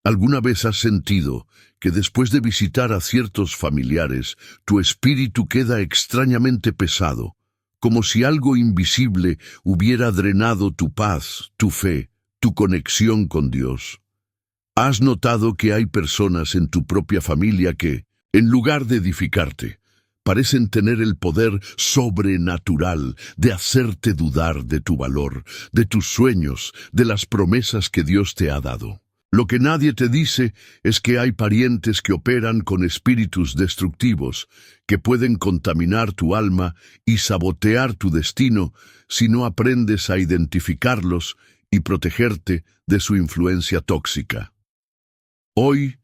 ¿Alguna vez has sentido que después de visitar a ciertos familiares, tu espíritu queda extrañamente pesado, como si algo invisible hubiera drenado tu paz, tu fe, tu conexión con Dios? ¿Has notado que hay personas en tu propia familia que, en lugar de edificarte, parecen tener el poder sobrenatural de hacerte dudar de tu valor, de tus sueños, de las promesas que Dios te ha dado? Lo que nadie te dice es que hay parientes que operan con espíritus destructivos, que pueden contaminar tu alma y sabotear tu destino si no aprendes a identificarlos y protegerte de su influencia tóxica. Hoy,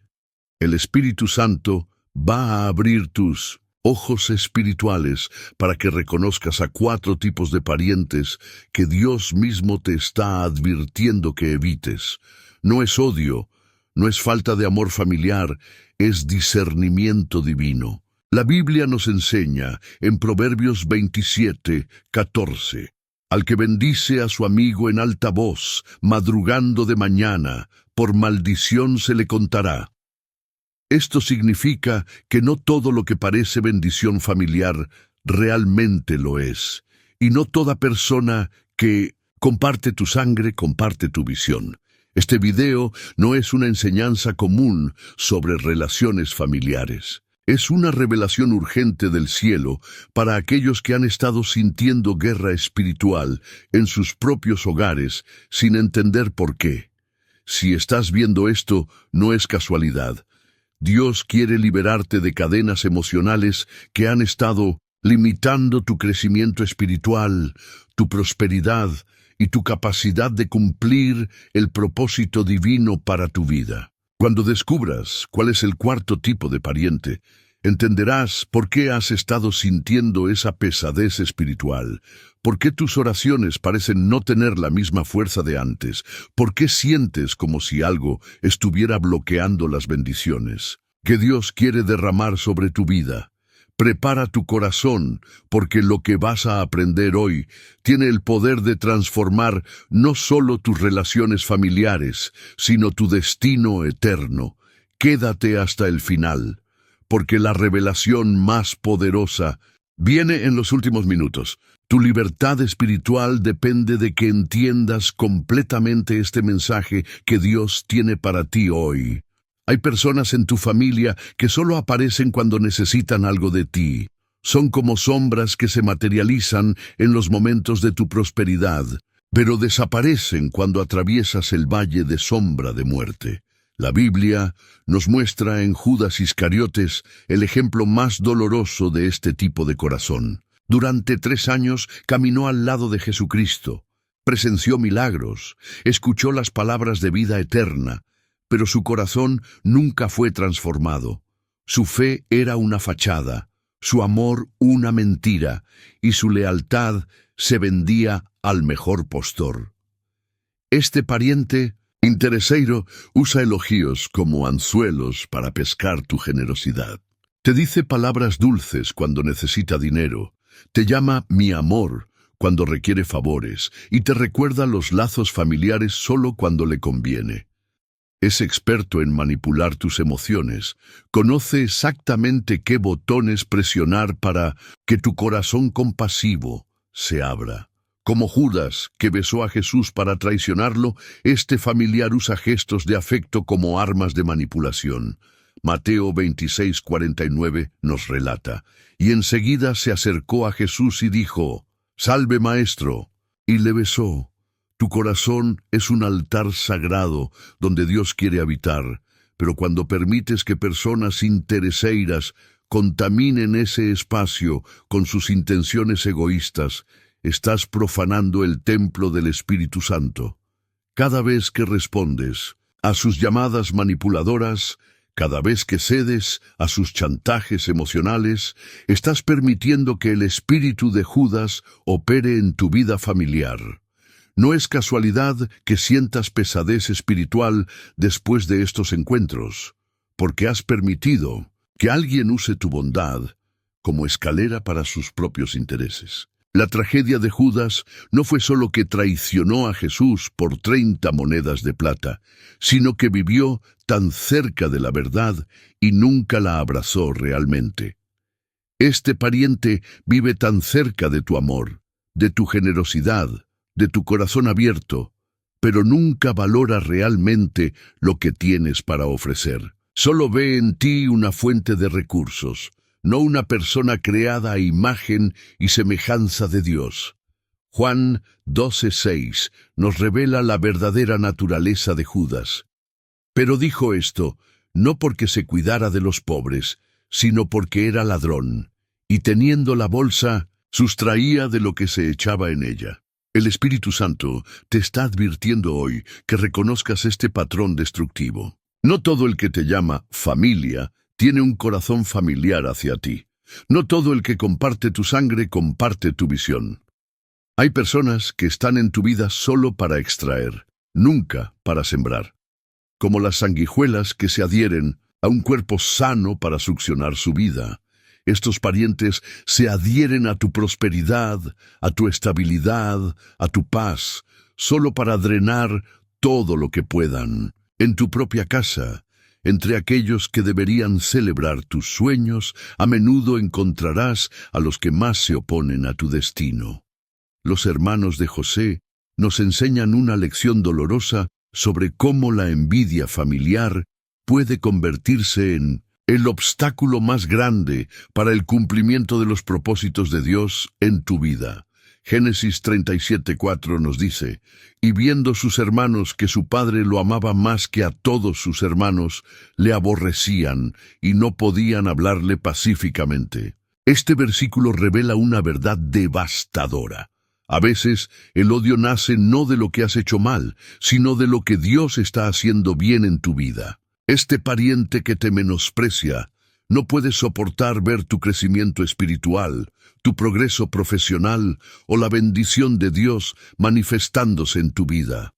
el Espíritu Santo va a abrir tus ojos espirituales para que reconozcas a 4 tipos de parientes que Dios mismo te está advirtiendo que evites. No es odio, no es falta de amor familiar, es discernimiento divino. La Biblia nos enseña en Proverbios 27:14, al que bendice a su amigo en alta voz, madrugando de mañana, por maldición se le contará. Esto significa que no todo lo que parece bendición familiar realmente lo es, y no toda persona que comparte tu sangre comparte tu visión. Este video no es una enseñanza común sobre relaciones familiares. Es una revelación urgente del cielo para aquellos que han estado sintiendo guerra espiritual en sus propios hogares sin entender por qué. Si estás viendo esto, no es casualidad. Dios quiere liberarte de cadenas emocionales que han estado limitando tu crecimiento espiritual, tu prosperidad y tu capacidad de cumplir el propósito divino para tu vida. Cuando descubras cuál es el 4º tipo de pariente, entenderás por qué has estado sintiendo esa pesadez espiritual, por qué tus oraciones parecen no tener la misma fuerza de antes, por qué sientes como si algo estuviera bloqueando las bendiciones que Dios quiere derramar sobre tu vida. Prepara tu corazón, porque lo que vas a aprender hoy tiene el poder de transformar no solo tus relaciones familiares, sino tu destino eterno. Quédate hasta el final, porque la revelación más poderosa viene en los últimos minutos. Tu libertad espiritual depende de que entiendas completamente este mensaje que Dios tiene para ti hoy. Hay personas en tu familia que solo aparecen cuando necesitan algo de ti. Son como sombras que se materializan en los momentos de tu prosperidad, pero desaparecen cuando atraviesas el valle de sombra de muerte. La Biblia nos muestra en Judas Iscariotes el ejemplo más doloroso de este tipo de corazón. Durante 3 años caminó al lado de Jesucristo, presenció milagros, escuchó las palabras de vida eterna, pero su corazón nunca fue transformado. Su fe era una fachada, su amor una mentira, y su lealtad se vendía al mejor postor. Este pariente intereseiro usa elogios como anzuelos para pescar tu generosidad. Te dice palabras dulces cuando necesita dinero, te llama mi amor cuando requiere favores, y te recuerda los lazos familiares solo cuando le conviene. Es experto en manipular tus emociones, conoce exactamente qué botones presionar para que tu corazón compasivo se abra. Como Judas, que besó a Jesús para traicionarlo, este familiar usa gestos de afecto como armas de manipulación. Mateo 26:49 nos relata, y enseguida se acercó a Jesús y dijo, «Salve, Maestro», y le besó. Tu corazón es un altar sagrado donde Dios quiere habitar, pero cuando permites que personas intereseiras contaminen ese espacio con sus intenciones egoístas, estás profanando el templo del Espíritu Santo. Cada vez que respondes a sus llamadas manipuladoras, cada vez que cedes a sus chantajes emocionales, estás permitiendo que el espíritu de Judas opere en tu vida familiar. No es casualidad que sientas pesadez espiritual después de estos encuentros, porque has permitido que alguien use tu bondad como escalera para sus propios intereses. La tragedia de Judas no fue solo que traicionó a Jesús por 30 monedas de plata, sino que vivió tan cerca de la verdad y nunca la abrazó realmente. Este pariente vive tan cerca de tu amor, de tu generosidad, de tu corazón abierto, pero nunca valora realmente lo que tienes para ofrecer. Solo ve en ti una fuente de recursos, no una persona creada a imagen y semejanza de Dios. Juan 12:6 nos revela la verdadera naturaleza de Judas. Pero dijo esto, no porque se cuidara de los pobres, sino porque era ladrón, y teniendo la bolsa, sustraía de lo que se echaba en ella. El Espíritu Santo te está advirtiendo hoy que reconozcas este patrón destructivo. No todo el que te llama familia tiene un corazón familiar hacia ti. No todo el que comparte tu sangre comparte tu visión. Hay personas que están en tu vida solo para extraer, nunca para sembrar. Como las sanguijuelas que se adhieren a un cuerpo sano para succionar su vida. Estos parientes se adhieren a tu prosperidad, a tu estabilidad, a tu paz, solo para drenar todo lo que puedan. En tu propia casa, entre aquellos que deberían celebrar tus sueños, a menudo encontrarás a los que más se oponen a tu destino. Los hermanos de José nos enseñan una lección dolorosa sobre cómo la envidia familiar puede convertirse en el obstáculo más grande para el cumplimiento de los propósitos de Dios en tu vida. Génesis 37:4 nos dice, y viendo sus hermanos que su padre lo amaba más que a todos sus hermanos, le aborrecían y no podían hablarle pacíficamente. Este versículo revela una verdad devastadora. A veces, el odio nace no de lo que has hecho mal, sino de lo que Dios está haciendo bien en tu vida. Este pariente que te menosprecia no puede soportar ver tu crecimiento espiritual, tu progreso profesional o la bendición de Dios manifestándose en tu vida.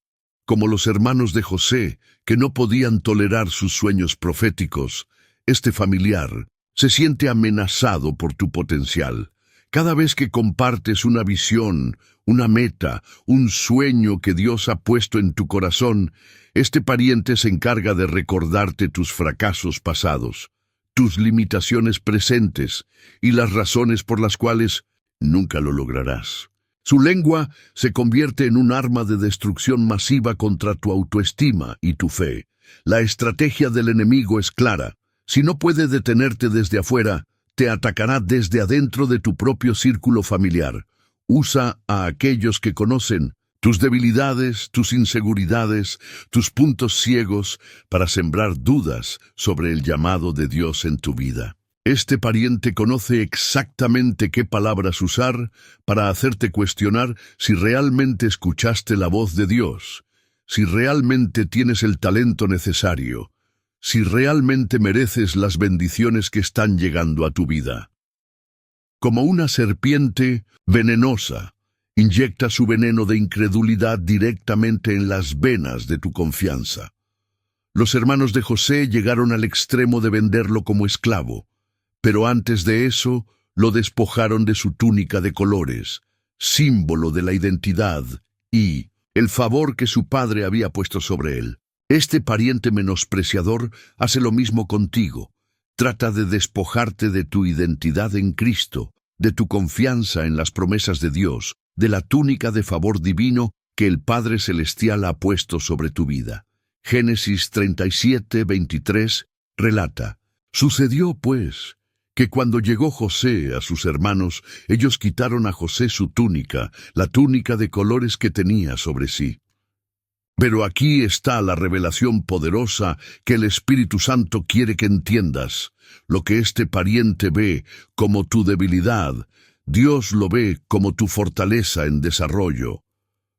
Como los hermanos de José, que no podían tolerar sus sueños proféticos, este familiar se siente amenazado por tu potencial. Cada vez que compartes una visión, una meta, un sueño que Dios ha puesto en tu corazón, este pariente se encarga de recordarte tus fracasos pasados, tus limitaciones presentes y las razones por las cuales nunca lo lograrás. Su lengua se convierte en un arma de destrucción masiva contra tu autoestima y tu fe. La estrategia del enemigo es clara. Si no puede detenerte desde afuera, te atacará desde adentro de tu propio círculo familiar. Usa a aquellos que conocen tus debilidades, tus inseguridades, tus puntos ciegos para sembrar dudas sobre el llamado de Dios en tu vida. Este pariente conoce exactamente qué palabras usar para hacerte cuestionar si realmente escuchaste la voz de Dios, si realmente tienes el talento necesario, si realmente mereces las bendiciones que están llegando a tu vida. Como una serpiente venenosa, inyecta su veneno de incredulidad directamente en las venas de tu confianza. Los hermanos de José llegaron al extremo de venderlo como esclavo, pero antes de eso lo despojaron de su túnica de colores, símbolo de la identidad y el favor que su padre había puesto sobre él. Este pariente menospreciador hace lo mismo contigo. Trata de despojarte de tu identidad en Cristo, de tu confianza en las promesas de Dios, de la túnica de favor divino que el Padre Celestial ha puesto sobre tu vida. Génesis 37:23 relata, sucedió pues, que cuando llegó José a sus hermanos, ellos quitaron a José su túnica, la túnica de colores que tenía sobre sí. Pero aquí está la revelación poderosa que el Espíritu Santo quiere que entiendas. Lo que este pariente ve como tu debilidad, Dios lo ve como tu fortaleza en desarrollo.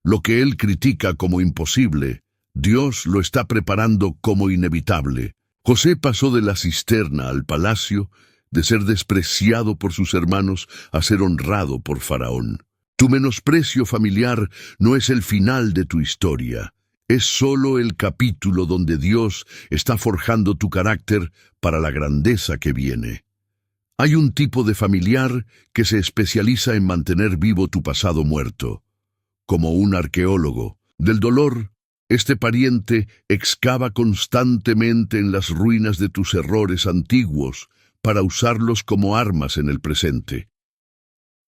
Lo que él critica como imposible, Dios lo está preparando como inevitable. José pasó de la cisterna al palacio, de ser despreciado por sus hermanos a ser honrado por Faraón. Tu menosprecio familiar no es el final de tu historia. Es solo el capítulo donde Dios está forjando tu carácter para la grandeza que viene. Hay un tipo de familiar que se especializa en mantener vivo tu pasado muerto. Como un arqueólogo, del dolor Este pariente excava constantemente en las ruinas de tus errores antiguos para usarlos como armas en el presente.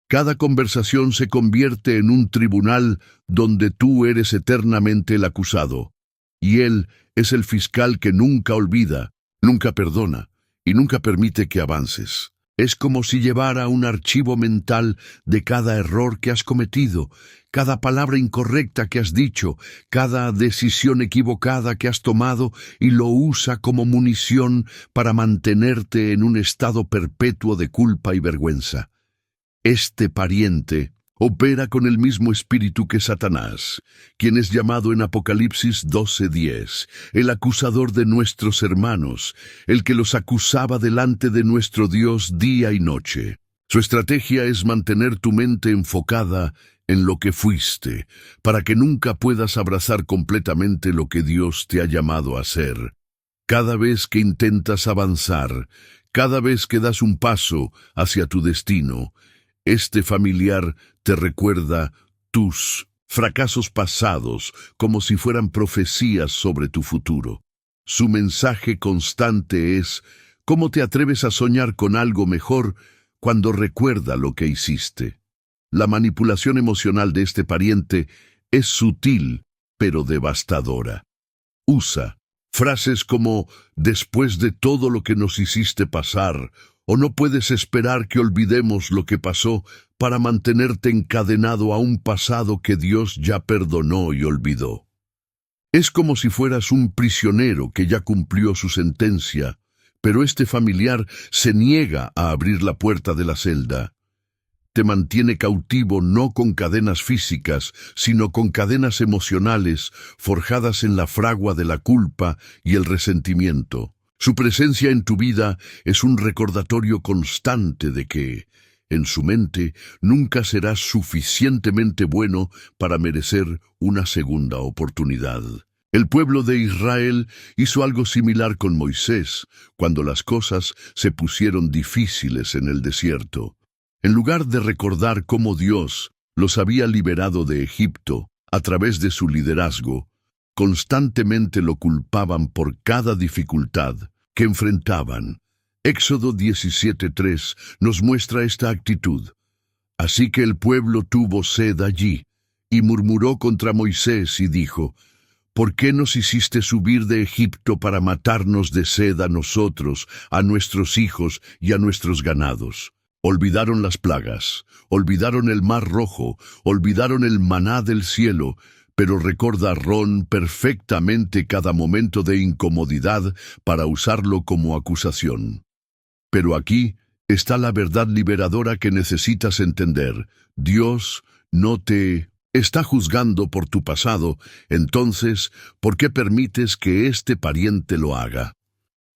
Cada conversación se convierte en un tribunal donde tú eres eternamente el acusado, y él es el fiscal que nunca olvida, nunca perdona y nunca permite que avances. Es como si llevara un archivo mental de cada error que has cometido, cada palabra incorrecta que has dicho, cada decisión equivocada que has tomado, y lo usa como munición para mantenerte en un estado perpetuo de culpa y vergüenza. Este pariente opera con el mismo espíritu que Satanás, quien es llamado en Apocalipsis 12:10, el acusador de nuestros hermanos, el que los acusaba delante de nuestro Dios día y noche. Su estrategia es mantener tu mente enfocada en lo que fuiste, para que nunca puedas abrazar completamente lo que Dios te ha llamado a ser. Cada vez que intentas avanzar, cada vez que das un paso hacia tu destino, este familiar te recuerda tus fracasos pasados como si fueran profecías sobre tu futuro. Su mensaje constante es: ¿cómo te atreves a soñar con algo mejor cuando recuerda lo que hiciste? La manipulación emocional de este pariente es sutil, pero devastadora. Usa frases como «después de todo lo que nos hiciste pasar», o «no puedes esperar que olvidemos lo que pasó», para mantenerte encadenado a un pasado que Dios ya perdonó y olvidó. Es como si fueras un prisionero que ya cumplió su sentencia, pero este familiar se niega a abrir la puerta de la celda. Te mantiene cautivo no con cadenas físicas, sino con cadenas emocionales forjadas en la fragua de la culpa y el resentimiento. Su presencia en tu vida es un recordatorio constante de que, en su mente, nunca serás suficientemente bueno para merecer una segunda oportunidad. El pueblo de Israel hizo algo similar con Moisés, cuando las cosas se pusieron difíciles en el desierto. En lugar de recordar cómo Dios los había liberado de Egipto a través de su liderazgo, constantemente lo culpaban por cada dificultad que enfrentaban. Éxodo 17:3 nos muestra esta actitud. Así que el pueblo tuvo sed allí, y murmuró contra Moisés y dijo: ¿por qué nos hiciste subir de Egipto para matarnos de sed a nosotros, a nuestros hijos y a nuestros ganados? Olvidaron las plagas, olvidaron el mar rojo, olvidaron el maná del cielo, pero recordaron perfectamente cada momento de incomodidad para usarlo como acusación. Pero aquí está la verdad liberadora que necesitas entender. Dios no te está juzgando por tu pasado, entonces, ¿por qué permites que este pariente lo haga?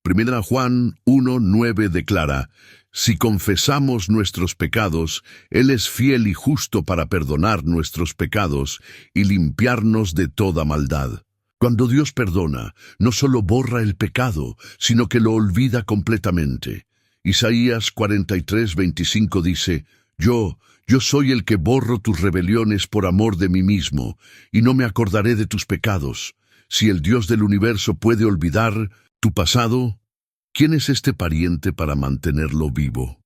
1 Juan 1:9 declara: si confesamos nuestros pecados, Él es fiel y justo para perdonar nuestros pecados y limpiarnos de toda maldad. Cuando Dios perdona, no solo borra el pecado, sino que lo olvida completamente. Isaías 43:25 dice: Yo soy el que borro tus rebeliones por amor de mí mismo, y no me acordaré de tus pecados. Si el Dios del universo puede olvidar tu pasado, ¿quién es este pariente para mantenerlo vivo?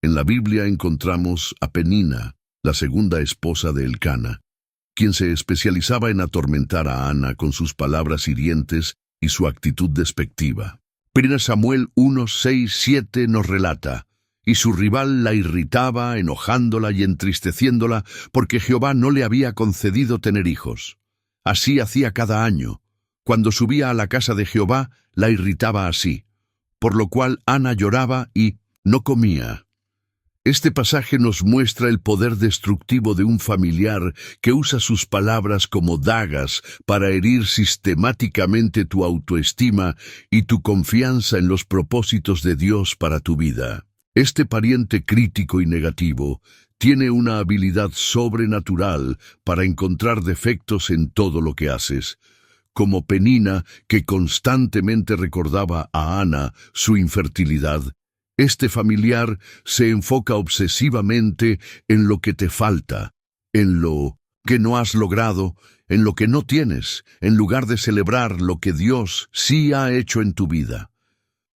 En la Biblia encontramos a Penina, la segunda esposa de Elcana, quien se especializaba en atormentar a Ana con sus palabras hirientes y su actitud despectiva. 1 Samuel 1:6-7 nos relata: y su rival la irritaba, enojándola y entristeciéndola, porque Jehová no le había concedido tener hijos. Así hacía cada año. Cuando subía a la casa de Jehová, la irritaba así, por lo cual Ana lloraba y no comía. Este pasaje nos muestra el poder destructivo de un familiar que usa sus palabras como dagas para herir sistemáticamente tu autoestima y tu confianza en los propósitos de Dios para tu vida. Este pariente crítico y negativo tiene una habilidad sobrenatural para encontrar defectos en todo lo que haces, como Penina, que constantemente recordaba a Ana su infertilidad. Este familiar se enfoca obsesivamente en lo que te falta, en lo que no has logrado, en lo que no tienes, en lugar de celebrar lo que Dios sí ha hecho en tu vida.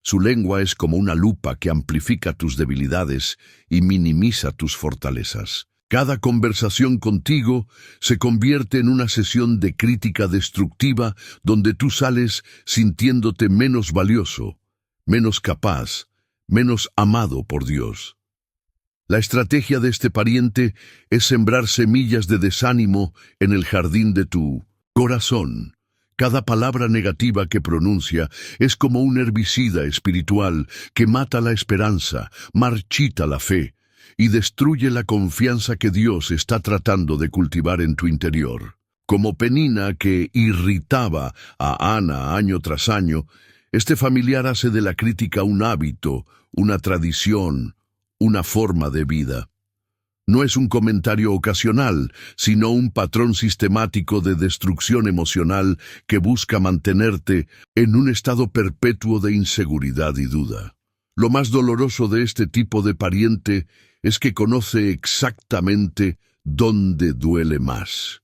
Su lengua es como una lupa que amplifica tus debilidades y minimiza tus fortalezas. Cada conversación contigo se convierte en una sesión de crítica destructiva donde tú sales sintiéndote menos valioso, menos capaz, menos amado por Dios. La estrategia de este pariente es sembrar semillas de desánimo en el jardín de tu corazón. Cada palabra negativa que pronuncia es como un herbicida espiritual que mata la esperanza, marchita la fe y destruye la confianza que Dios está tratando de cultivar en tu interior. Como Penina que irritaba a Ana año tras año, este familiar hace de la crítica un hábito, una tradición, una forma de vida. No es un comentario ocasional, sino un patrón sistemático de destrucción emocional que busca mantenerte en un estado perpetuo de inseguridad y duda. Lo más doloroso de este tipo de pariente es que conoce exactamente dónde duele más.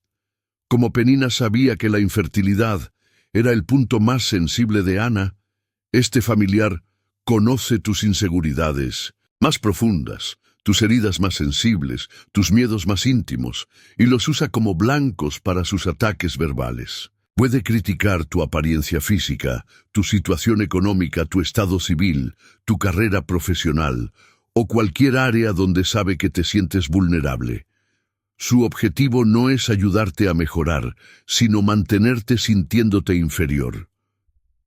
Como Penina sabía que la infertilidad era el punto más sensible de Ana, este familiar conoce tus inseguridades más profundas, tus heridas más sensibles, tus miedos más íntimos, y los usa como blancos para sus ataques verbales. Puede criticar tu apariencia física, tu situación económica, tu estado civil, tu carrera profesional, o cualquier área donde sabe que te sientes vulnerable. Su objetivo no es ayudarte a mejorar, sino mantenerte sintiéndote inferior.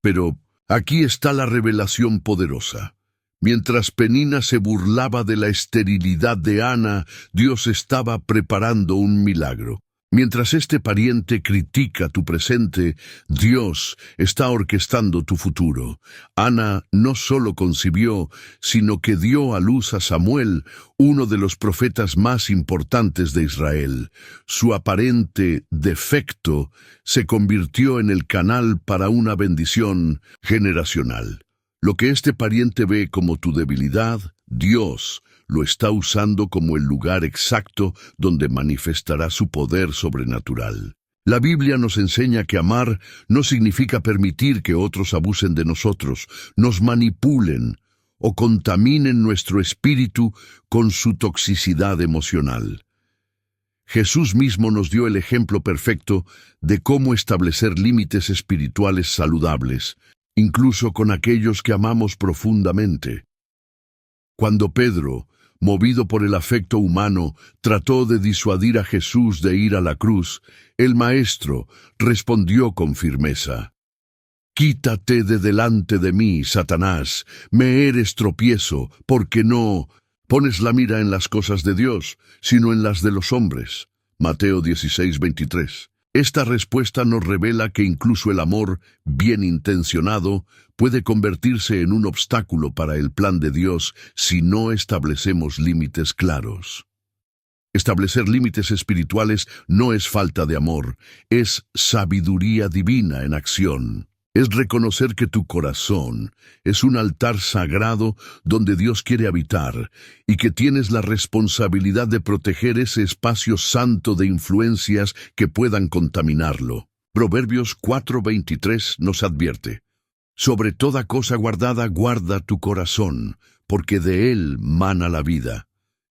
Pero aquí está la revelación poderosa. Mientras Penina se burlaba de la esterilidad de Ana, Dios estaba preparando un milagro. Mientras este pariente critica tu presente, Dios está orquestando tu futuro. Ana no solo concibió, sino que dio a luz a Samuel, uno de los profetas más importantes de Israel. Su aparente defecto se convirtió en el canal para una bendición generacional. Lo que este pariente ve como tu debilidad, Dios lo está usando como el lugar exacto donde manifestará su poder sobrenatural. La Biblia nos enseña que amar no significa permitir que otros abusen de nosotros, nos manipulen o contaminen nuestro espíritu con su toxicidad emocional. Jesús mismo nos dio el ejemplo perfecto de cómo establecer límites espirituales saludables, incluso con aquellos que amamos profundamente. Cuando Pedro, movido por el afecto humano, trató de disuadir a Jesús de ir a la cruz, el Maestro respondió con firmeza: «Quítate de delante de mí, Satanás, me eres tropiezo, porque no pones la mira en las cosas de Dios, sino en las de los hombres». Mateo 16:23. Esta respuesta nos revela que incluso el amor bien intencionado puede convertirse en un obstáculo para el plan de Dios si no establecemos límites claros. Establecer límites espirituales no es falta de amor, es sabiduría divina en acción. Es reconocer que tu corazón es un altar sagrado donde Dios quiere habitar y que tienes la responsabilidad de proteger ese espacio santo de influencias que puedan contaminarlo. Proverbios 4:23 nos advierte: «Sobre toda cosa guardada guarda tu corazón, porque de él mana la vida».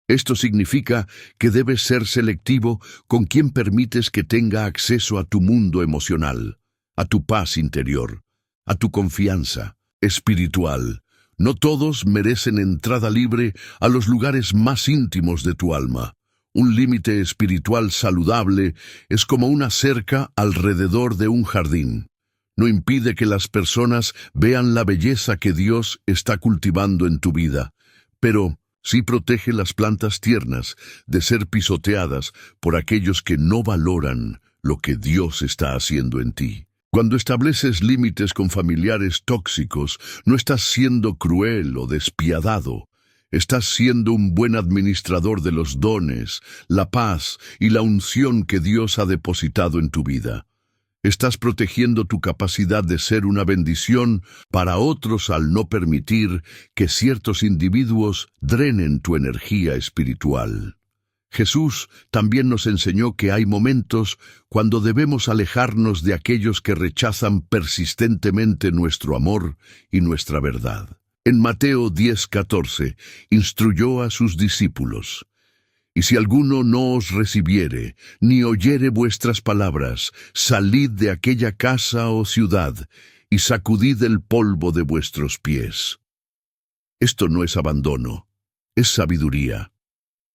Esto significa que debes ser selectivo con quien permites que tenga acceso a tu mundo emocional, a tu paz interior, a tu confianza espiritual. No todos merecen entrada libre a los lugares más íntimos de tu alma. Un límite espiritual saludable es como una cerca alrededor de un jardín. No impide que las personas vean la belleza que Dios está cultivando en tu vida, pero sí protege las plantas tiernas de ser pisoteadas por aquellos que no valoran lo que Dios está haciendo en ti. Cuando estableces límites con familiares tóxicos, no estás siendo cruel o despiadado. Estás siendo un buen administrador de los dones, la paz y la unción que Dios ha depositado en tu vida. Estás protegiendo tu capacidad de ser una bendición para otros al no permitir que ciertos individuos drenen tu energía espiritual. Jesús también nos enseñó que hay momentos cuando debemos alejarnos de aquellos que rechazan persistentemente nuestro amor y nuestra verdad. En Mateo 10:14, instruyó a sus discípulos: «Y si alguno no os recibiere, ni oyere vuestras palabras, salid de aquella casa o ciudad, y sacudid el polvo de vuestros pies». Esto no es abandono, es sabiduría.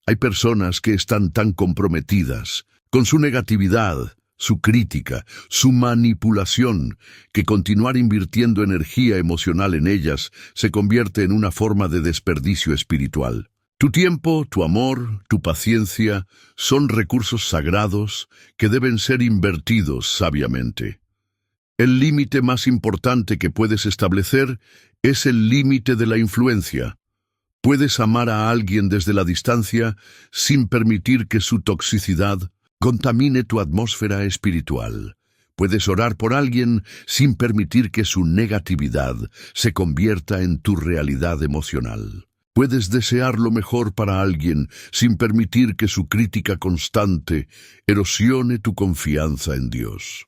Hay personas que están tan comprometidas con su negatividad, su crítica, su manipulación, que continuar invirtiendo energía emocional en ellas se convierte en una forma de desperdicio espiritual. Tu tiempo, tu amor, tu paciencia son recursos sagrados que deben ser invertidos sabiamente. El límite más importante que puedes establecer es el límite de la influencia. Puedes amar a alguien desde la distancia sin permitir que su toxicidad contamine tu atmósfera espiritual. Puedes orar por alguien sin permitir que su negatividad se convierta en tu realidad emocional. Puedes desear lo mejor para alguien sin permitir que su crítica constante erosione tu confianza en Dios.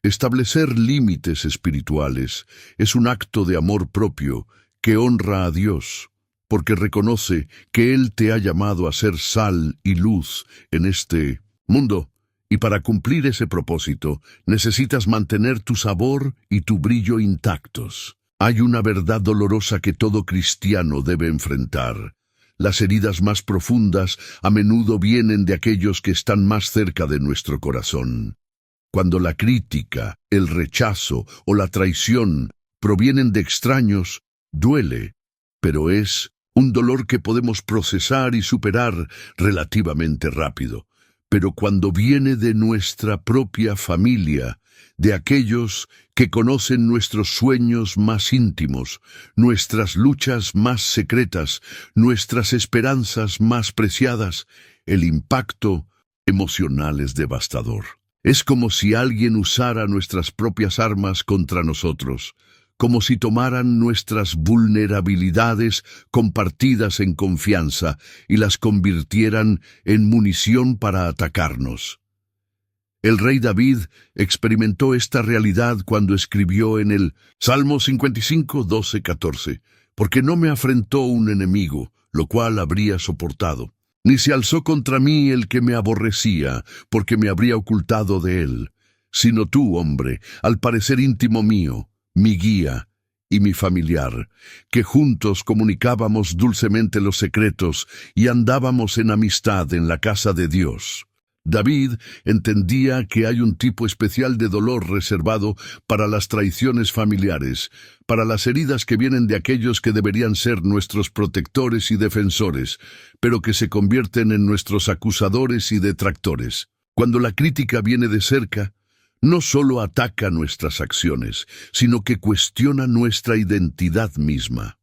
Establecer límites espirituales es un acto de amor propio que honra a Dios, porque reconoce que Él te ha llamado a ser sal y luz en este mundo, y para cumplir ese propósito necesitas mantener tu sabor y tu brillo intactos. Hay una verdad dolorosa que todo cristiano debe enfrentar. Las heridas más profundas a menudo vienen de aquellos que están más cerca de nuestro corazón. Cuando la crítica, el rechazo o la traición provienen de extraños, duele, pero es un dolor que podemos procesar y superar relativamente rápido. Pero cuando viene de nuestra propia familia, de aquellos que conocen nuestros sueños más íntimos, nuestras luchas más secretas, nuestras esperanzas más preciadas, el impacto emocional es devastador. Es como si alguien usara nuestras propias armas contra nosotros, como si tomaran nuestras vulnerabilidades compartidas en confianza y las convirtieran en munición para atacarnos. El rey David experimentó esta realidad cuando escribió en el Salmo 55, 12, 14, «Porque no me afrentó un enemigo, lo cual habría soportado, ni se alzó contra mí el que me aborrecía, porque me habría ocultado de él, sino tú, hombre, al parecer íntimo mío, mi guía y mi familiar, que juntos comunicábamos dulcemente los secretos y andábamos en amistad en la casa de Dios». David entendía que hay un tipo especial de dolor reservado para las traiciones familiares, para las heridas que vienen de aquellos que deberían ser nuestros protectores y defensores, pero que se convierten en nuestros acusadores y detractores. Cuando la crítica viene de cerca, no solo ataca nuestras acciones, sino que cuestiona nuestra identidad misma.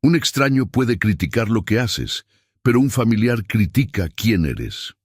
Un extraño puede criticar lo que haces, pero un familiar critica quién eres.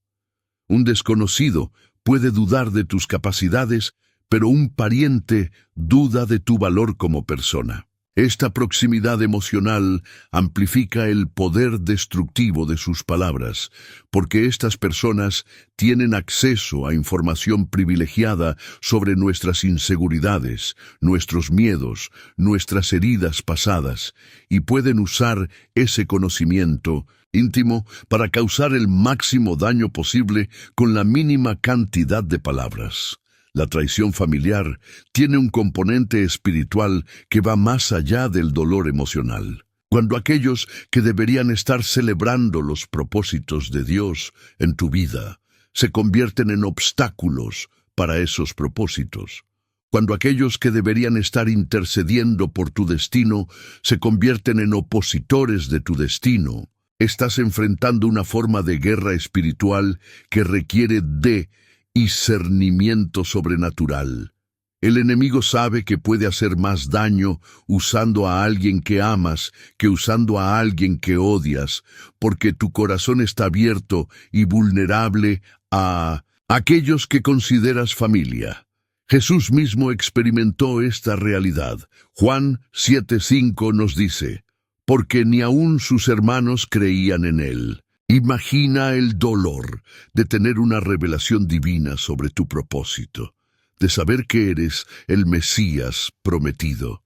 Un desconocido puede dudar de tus capacidades, pero un pariente duda de tu valor como persona. Esta proximidad emocional amplifica el poder destructivo de sus palabras, porque estas personas tienen acceso a información privilegiada sobre nuestras inseguridades, nuestros miedos, nuestras heridas pasadas, y pueden usar ese conocimiento íntimo para causar el máximo daño posible con la mínima cantidad de palabras. La traición familiar tiene un componente espiritual que va más allá del dolor emocional. Cuando aquellos que deberían estar celebrando los propósitos de Dios en tu vida se convierten en obstáculos para esos propósitos. Cuando aquellos que deberían estar intercediendo por tu destino se convierten en opositores de tu destino, estás enfrentando una forma de guerra espiritual que requiere de discernimiento sobrenatural. El enemigo sabe que puede hacer más daño usando a alguien que amas que usando a alguien que odias, porque tu corazón está abierto y vulnerable a aquellos que consideras familia. Jesús mismo experimentó esta realidad. Juan 7:5 nos dice: «Porque ni aun sus hermanos creían en él». Imagina el dolor de tener una revelación divina sobre tu propósito, de saber que eres el Mesías prometido,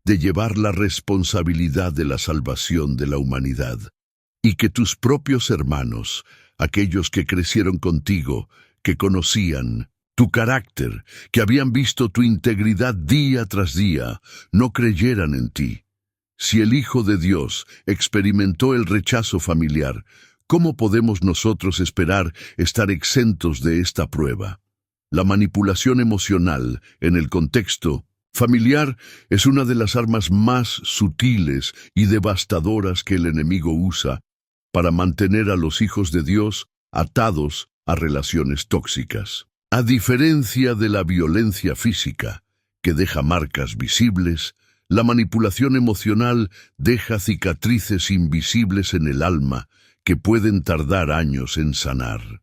de llevar la responsabilidad de la salvación de la humanidad, y que tus propios hermanos, aquellos que crecieron contigo, que conocían tu carácter, que habían visto tu integridad día tras día, no creyeran en ti. Si el Hijo de Dios experimentó el rechazo familiar, ¿cómo podemos nosotros esperar estar exentos de esta prueba? La manipulación emocional en el contexto familiar es una de las armas más sutiles y devastadoras que el enemigo usa para mantener a los hijos de Dios atados a relaciones tóxicas. A diferencia de la violencia física, que deja marcas visibles, la manipulación emocional deja cicatrices invisibles en el alma que pueden tardar años en sanar.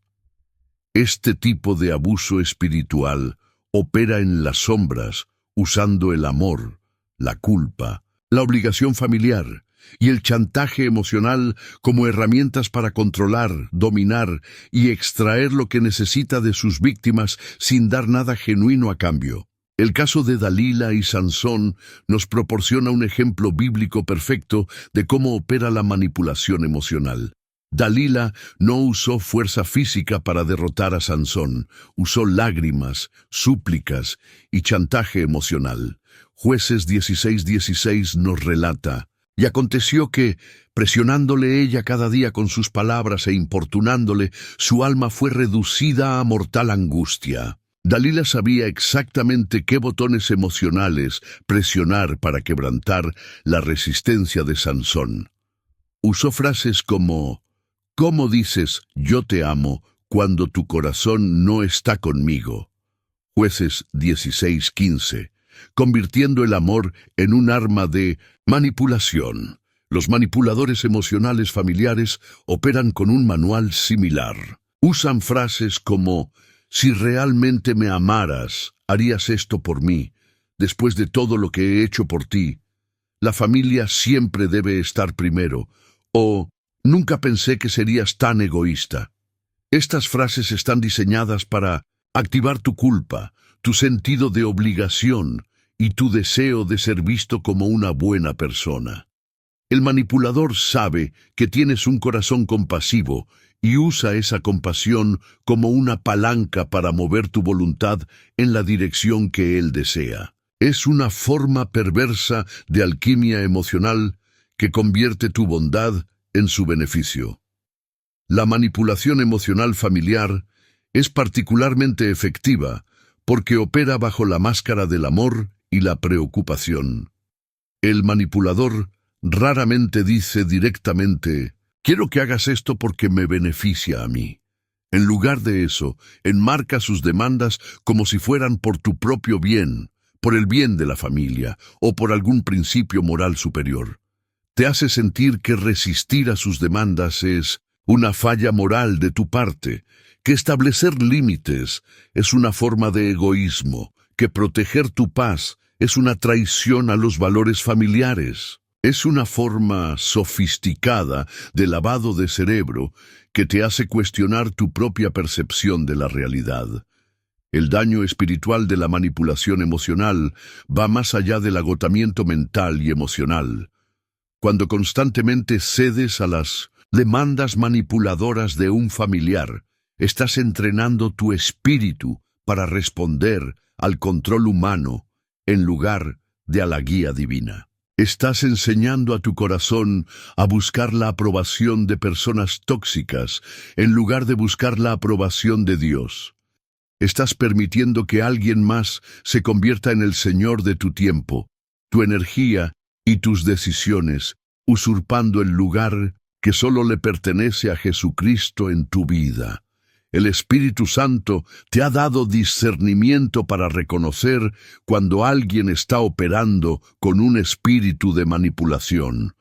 Este tipo de abuso espiritual opera en las sombras, usando el amor, la culpa, la obligación familiar y el chantaje emocional como herramientas para controlar, dominar y extraer lo que necesita de sus víctimas sin dar nada genuino a cambio. El caso de Dalila y Sansón nos proporciona un ejemplo bíblico perfecto de cómo opera la manipulación emocional. Dalila no usó fuerza física para derrotar a Sansón, usó lágrimas, súplicas y chantaje emocional. Jueces 16:16 nos relata: y aconteció que, presionándole ella cada día con sus palabras e importunándole, su alma fue reducida a mortal angustia. Dalila sabía exactamente qué botones emocionales presionar para quebrantar la resistencia de Sansón. Usó frases como: ¿cómo dices yo te amo cuando tu corazón no está conmigo? Jueces 16:15, convirtiendo el amor en un arma de manipulación. Los manipuladores emocionales familiares operan con un manual similar. Usan frases como: si realmente me amaras, harías esto por mí. Después de todo lo que he hecho por ti, la familia siempre debe estar primero. O nunca pensé que serías tan egoísta. Estas frases están diseñadas para activar tu culpa, tu sentido de obligación y tu deseo de ser visto como una buena persona. El manipulador sabe que tienes un corazón compasivo y usa esa compasión como una palanca para mover tu voluntad en la dirección que él desea. Es una forma perversa de alquimia emocional que convierte tu bondad en su beneficio. La manipulación emocional familiar es particularmente efectiva porque opera bajo la máscara del amor y la preocupación. El manipulador raramente dice directamente: quiero que hagas esto porque me beneficia a mí. En lugar de eso, enmarca sus demandas como si fueran por tu propio bien, por el bien de la familia o por algún principio moral superior. Te hace sentir que resistir a sus demandas es una falla moral de tu parte, que establecer límites es una forma de egoísmo, que proteger tu paz es una traición a los valores familiares. Es una forma sofisticada de lavado de cerebro que te hace cuestionar tu propia percepción de la realidad. El daño espiritual de la manipulación emocional va más allá del agotamiento mental y emocional. Cuando constantemente cedes a las demandas manipuladoras de un familiar, estás entrenando tu espíritu para responder al control humano en lugar de a la guía divina. Estás enseñando a tu corazón a buscar la aprobación de personas tóxicas en lugar de buscar la aprobación de Dios. Estás permitiendo que alguien más se convierta en el Señor de tu tiempo, tu energía y tus decisiones, usurpando el lugar que solo le pertenece a Jesucristo en tu vida. El Espíritu Santo te ha dado discernimiento para reconocer cuando alguien está operando con un espíritu de manipulación.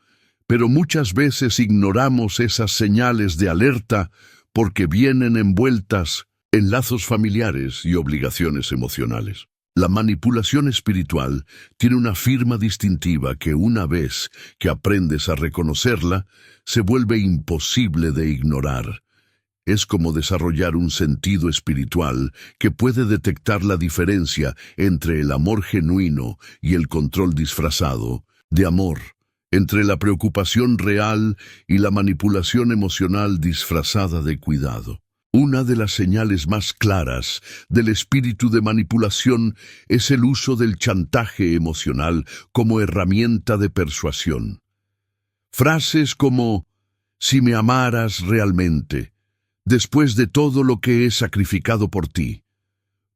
Pero muchas veces ignoramos esas señales de alerta porque vienen envueltas en lazos familiares y obligaciones emocionales. La manipulación espiritual tiene una firma distintiva que una vez que aprendes a reconocerla, se vuelve imposible de ignorar. Es como desarrollar un sentido espiritual que puede detectar la diferencia entre el amor genuino y el control disfrazado de amor, entre la preocupación real y la manipulación emocional disfrazada de cuidado. Una de las señales más claras del espíritu de manipulación es el uso del chantaje emocional como herramienta de persuasión. Frases como, si me amaras realmente, después de todo lo que he sacrificado por ti,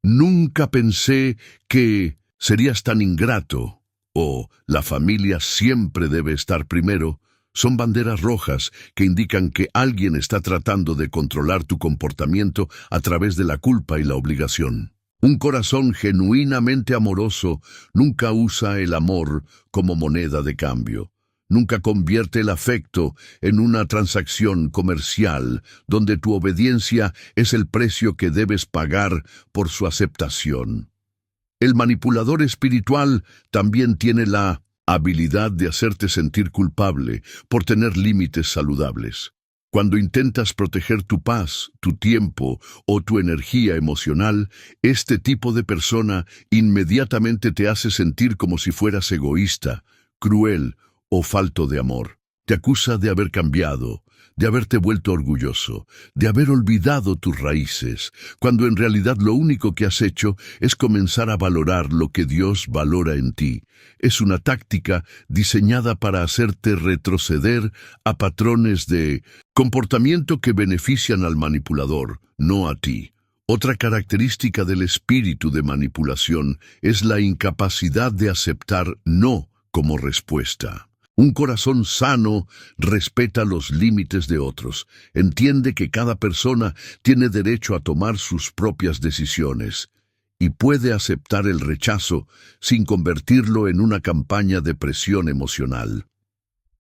nunca pensé que serías tan ingrato, o la familia siempre debe estar primero, son banderas rojas que indican que alguien está tratando de controlar tu comportamiento a través de la culpa y la obligación. Un corazón genuinamente amoroso nunca usa el amor como moneda de cambio. Nunca convierte el afecto en una transacción comercial donde tu obediencia es el precio que debes pagar por su aceptación. El manipulador espiritual también tiene la habilidad de hacerte sentir culpable por tener límites saludables. Cuando intentas proteger tu paz, tu tiempo o tu energía emocional, este tipo de persona inmediatamente te hace sentir como si fueras egoísta, cruel o falto de amor. Te acusa de haber cambiado, de haberte vuelto orgulloso, de haber olvidado tus raíces, cuando en realidad lo único que has hecho es comenzar a valorar lo que Dios valora en ti. Es una táctica diseñada para hacerte retroceder a patrones de comportamiento que benefician al manipulador, no a ti. Otra característica del espíritu de manipulación es la incapacidad de aceptar no como respuesta. Un corazón sano respeta los límites de otros, entiende que cada persona tiene derecho a tomar sus propias decisiones y puede aceptar el rechazo sin convertirlo en una campaña de presión emocional.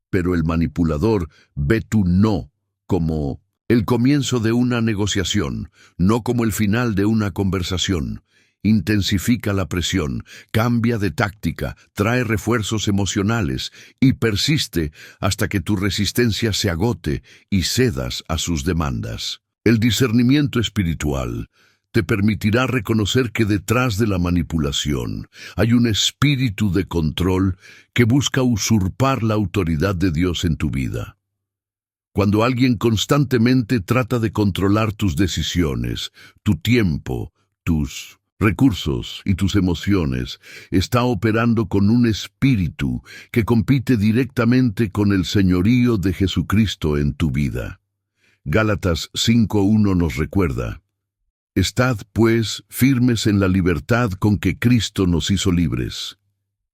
Pero el manipulador ve tu no como el comienzo de una negociación, no como el final de una conversación. Intensifica la presión, cambia de táctica, trae refuerzos emocionales y persiste hasta que tu resistencia se agote y cedas a sus demandas. El discernimiento espiritual te permitirá reconocer que detrás de la manipulación hay un espíritu de control que busca usurpar la autoridad de Dios en tu vida. Cuando alguien constantemente trata de controlar tus decisiones, tu tiempo, tus recursos y tus emociones, está operando con un espíritu que compite directamente con el señorío de Jesucristo en tu vida. Gálatas 5:1 nos recuerda: Estad, pues, firmes en la libertad con que Cristo nos hizo libres,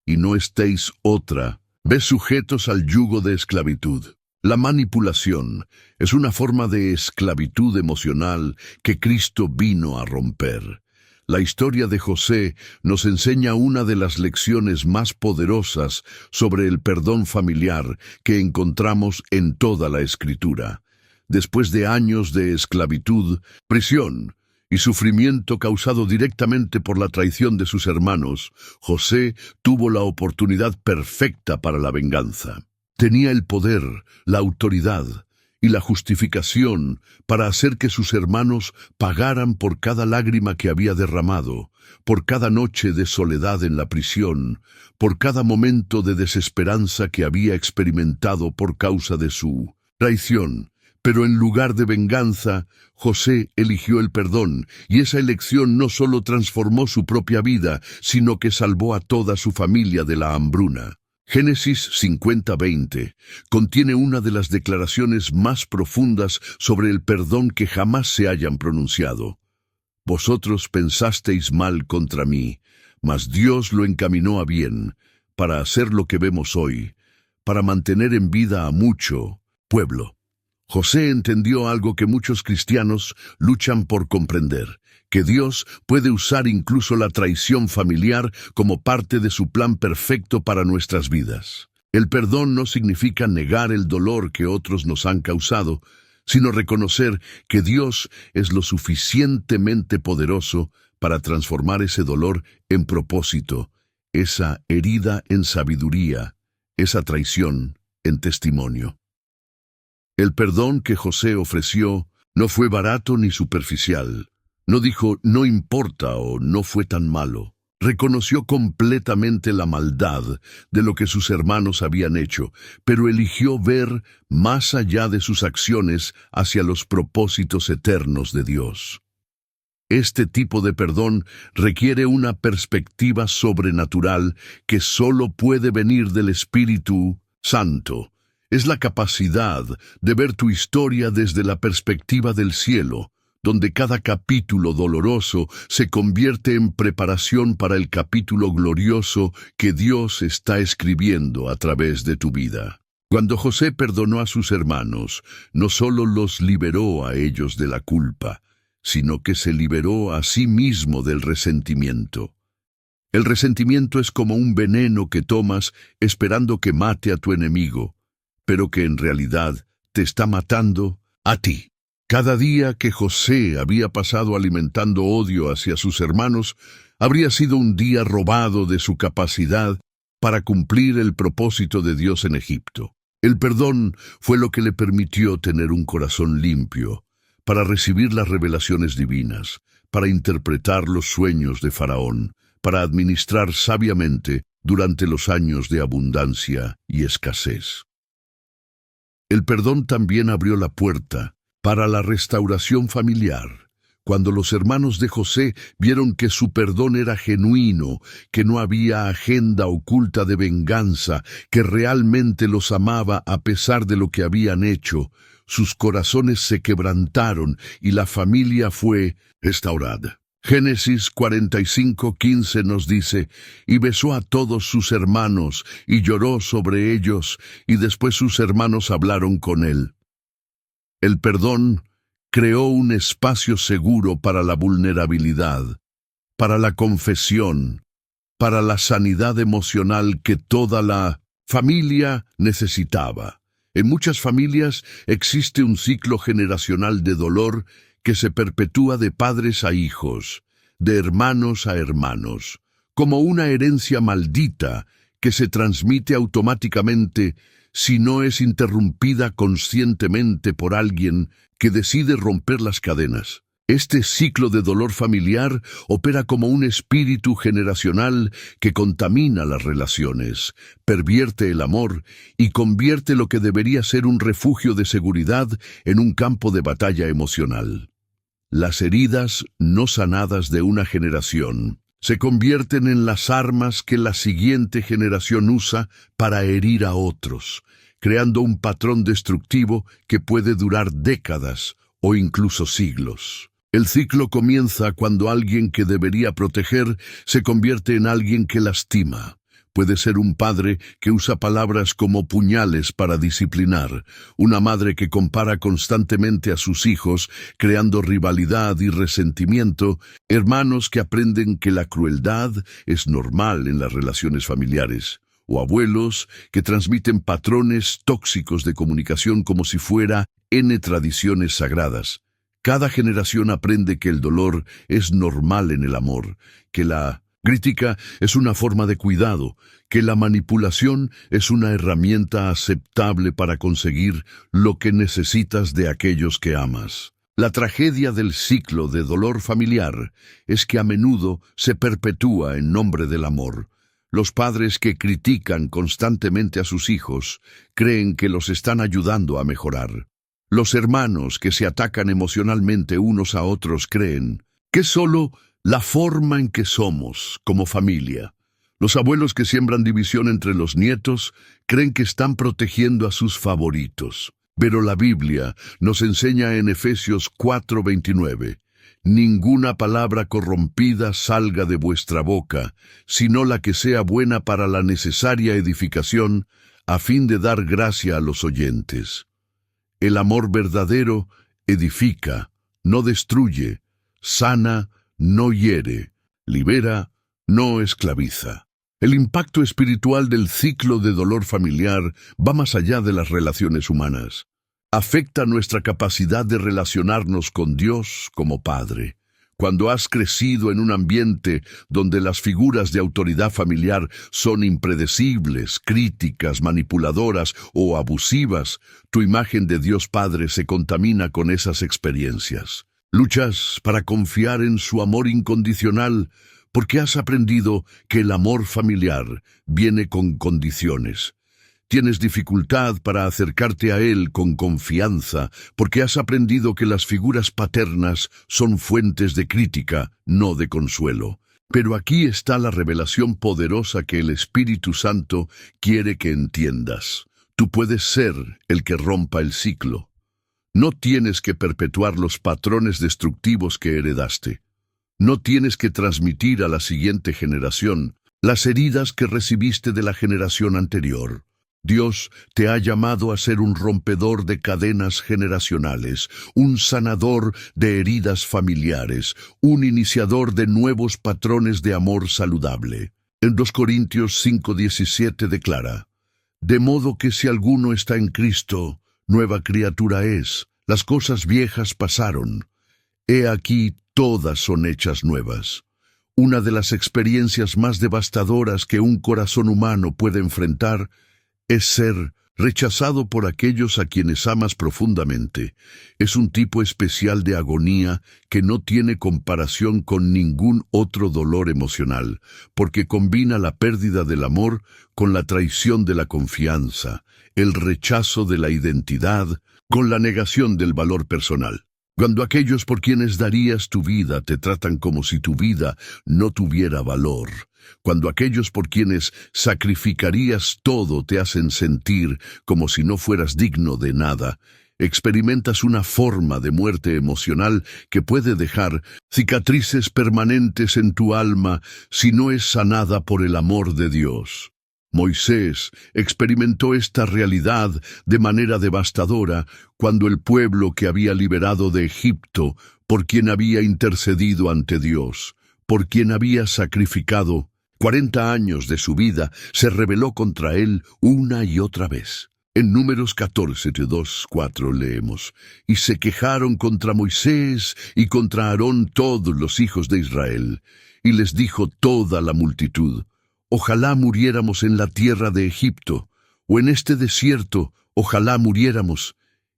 y no estéis otra vez sujetos al yugo de esclavitud. La manipulación es una forma de esclavitud emocional que Cristo vino a romper. La historia de José nos enseña una de las lecciones más poderosas sobre el perdón familiar que encontramos en toda la Escritura. Después de años de esclavitud, prisión y sufrimiento causado directamente por la traición de sus hermanos, José tuvo la oportunidad perfecta para la venganza. Tenía el poder, la autoridad y la justificación para hacer que sus hermanos pagaran por cada lágrima que había derramado, por cada noche de soledad en la prisión, por cada momento de desesperanza que había experimentado por causa de su traición. Pero en lugar de venganza, José eligió el perdón, y esa elección no solo transformó su propia vida, sino que salvó a toda su familia de la hambruna. Génesis 50:20 contiene una de las declaraciones más profundas sobre el perdón que jamás se hayan pronunciado. Vosotros pensasteis mal contra mí, mas Dios lo encaminó a bien, para hacer lo que vemos hoy, para mantener en vida a mucho pueblo. José entendió algo que muchos cristianos luchan por comprender: que Dios puede usar incluso la traición familiar como parte de su plan perfecto para nuestras vidas. El perdón no significa negar el dolor que otros nos han causado, sino reconocer que Dios es lo suficientemente poderoso para transformar ese dolor en propósito, esa herida en sabiduría, esa traición en testimonio. El perdón que José ofreció no fue barato ni superficial. No dijo, no importa o no fue tan malo. Reconoció completamente la maldad de lo que sus hermanos habían hecho, pero eligió ver más allá de sus acciones hacia los propósitos eternos de Dios. Este tipo de perdón requiere una perspectiva sobrenatural que solo puede venir del Espíritu Santo. Es la capacidad de ver tu historia desde la perspectiva del cielo, donde cada capítulo doloroso se convierte en preparación para el capítulo glorioso que Dios está escribiendo a través de tu vida. Cuando José perdonó a sus hermanos, no solo los liberó a ellos de la culpa, sino que se liberó a sí mismo del resentimiento. El resentimiento es como un veneno que tomas esperando que mate a tu enemigo, pero que en realidad te está matando a ti. Cada día que José había pasado alimentando odio hacia sus hermanos, habría sido un día robado de su capacidad para cumplir el propósito de Dios en Egipto. El perdón fue lo que le permitió tener un corazón limpio, para recibir las revelaciones divinas, para interpretar los sueños de Faraón, para administrar sabiamente durante los años de abundancia y escasez. El perdón también abrió la puerta para la restauración familiar. Cuando los hermanos de José vieron que su perdón era genuino, que no había agenda oculta de venganza, que realmente los amaba a pesar de lo que habían hecho, sus corazones se quebrantaron y la familia fue restaurada. Génesis 45:15 nos dice, y besó a todos sus hermanos, y lloró sobre ellos, y después sus hermanos hablaron con él. El perdón creó un espacio seguro para la vulnerabilidad, para la confesión, para la sanidad emocional que toda la familia necesitaba. En muchas familias existe un ciclo generacional de dolor que se perpetúa de padres a hijos, de hermanos a hermanos, como una herencia maldita que se transmite automáticamente si no es interrumpida conscientemente por alguien que decide romper las cadenas. Este ciclo de dolor familiar opera como un espíritu generacional que contamina las relaciones, pervierte el amor y convierte lo que debería ser un refugio de seguridad en un campo de batalla emocional. Las heridas no sanadas de una generación se convierten en las armas que la siguiente generación usa para herir a otros, creando un patrón destructivo que puede durar décadas o incluso siglos. El ciclo comienza cuando alguien que debería proteger se convierte en alguien que lastima. Puede ser un padre que usa palabras como puñales para disciplinar, una madre que compara constantemente a sus hijos, creando rivalidad y resentimiento, hermanos que aprenden que la crueldad es normal en las relaciones familiares, o abuelos que transmiten patrones tóxicos de comunicación como si fuera tradiciones sagradas. Cada generación aprende que el dolor es normal en el amor, que la crítica es una forma de cuidado, que la manipulación es una herramienta aceptable para conseguir lo que necesitas de aquellos que amas. La tragedia del ciclo de dolor familiar es que a menudo se perpetúa en nombre del amor. Los padres que critican constantemente a sus hijos creen que los están ayudando a mejorar. Los hermanos que se atacan emocionalmente unos a otros creen que solo la forma en que somos como familia. Los abuelos que siembran división entre los nietos creen que están protegiendo a sus favoritos. Pero la Biblia nos enseña en Efesios 4:29, ninguna palabra corrompida salga de vuestra boca, sino la que sea buena para la necesaria edificación, a fin de dar gracia a los oyentes. El amor verdadero edifica, no destruye, sana, no hiere, libera, no esclaviza. El impacto espiritual del ciclo de dolor familiar va más allá de las relaciones humanas. Afecta nuestra capacidad de relacionarnos con Dios como Padre. Cuando has crecido en un ambiente donde las figuras de autoridad familiar son impredecibles, críticas, manipuladoras o abusivas, tu imagen de Dios Padre se contamina con esas experiencias. Luchas para confiar en su amor incondicional porque has aprendido que el amor familiar viene con condiciones. Tienes dificultad para acercarte a Él con confianza, porque has aprendido que las figuras paternas son fuentes de crítica, no de consuelo. Pero aquí está la revelación poderosa que el Espíritu Santo quiere que entiendas. Tú puedes ser el que rompa el ciclo. No tienes que perpetuar los patrones destructivos que heredaste. No tienes que transmitir a la siguiente generación las heridas que recibiste de la generación anterior. Dios te ha llamado a ser un rompedor de cadenas generacionales, un sanador de heridas familiares, un iniciador de nuevos patrones de amor saludable. En 2 Corintios 5:17 declara: de modo que si alguno está en Cristo, nueva criatura es, las cosas viejas pasaron. He aquí todas son hechas nuevas. Una de las experiencias más devastadoras que un corazón humano puede enfrentar es ser rechazado por aquellos a quienes amas profundamente. Es un tipo especial de agonía que no tiene comparación con ningún otro dolor emocional, porque combina la pérdida del amor con la traición de la confianza, el rechazo de la identidad, con la negación del valor personal. Cuando aquellos por quienes darías tu vida te tratan como si tu vida no tuviera valor, cuando aquellos por quienes sacrificarías todo te hacen sentir como si no fueras digno de nada, experimentas una forma de muerte emocional que puede dejar cicatrices permanentes en tu alma si no es sanada por el amor de Dios. Moisés experimentó esta realidad de manera devastadora cuando el pueblo que había liberado de Egipto, por quien había intercedido ante Dios, por quien había sacrificado 40 años de su vida, se rebeló contra él una y otra vez. En Números 14:2-4 leemos: y se quejaron contra Moisés y contra Aarón todos los hijos de Israel, y les dijo toda la multitud: ojalá muriéramos en la tierra de Egipto, o en este desierto, ojalá muriéramos.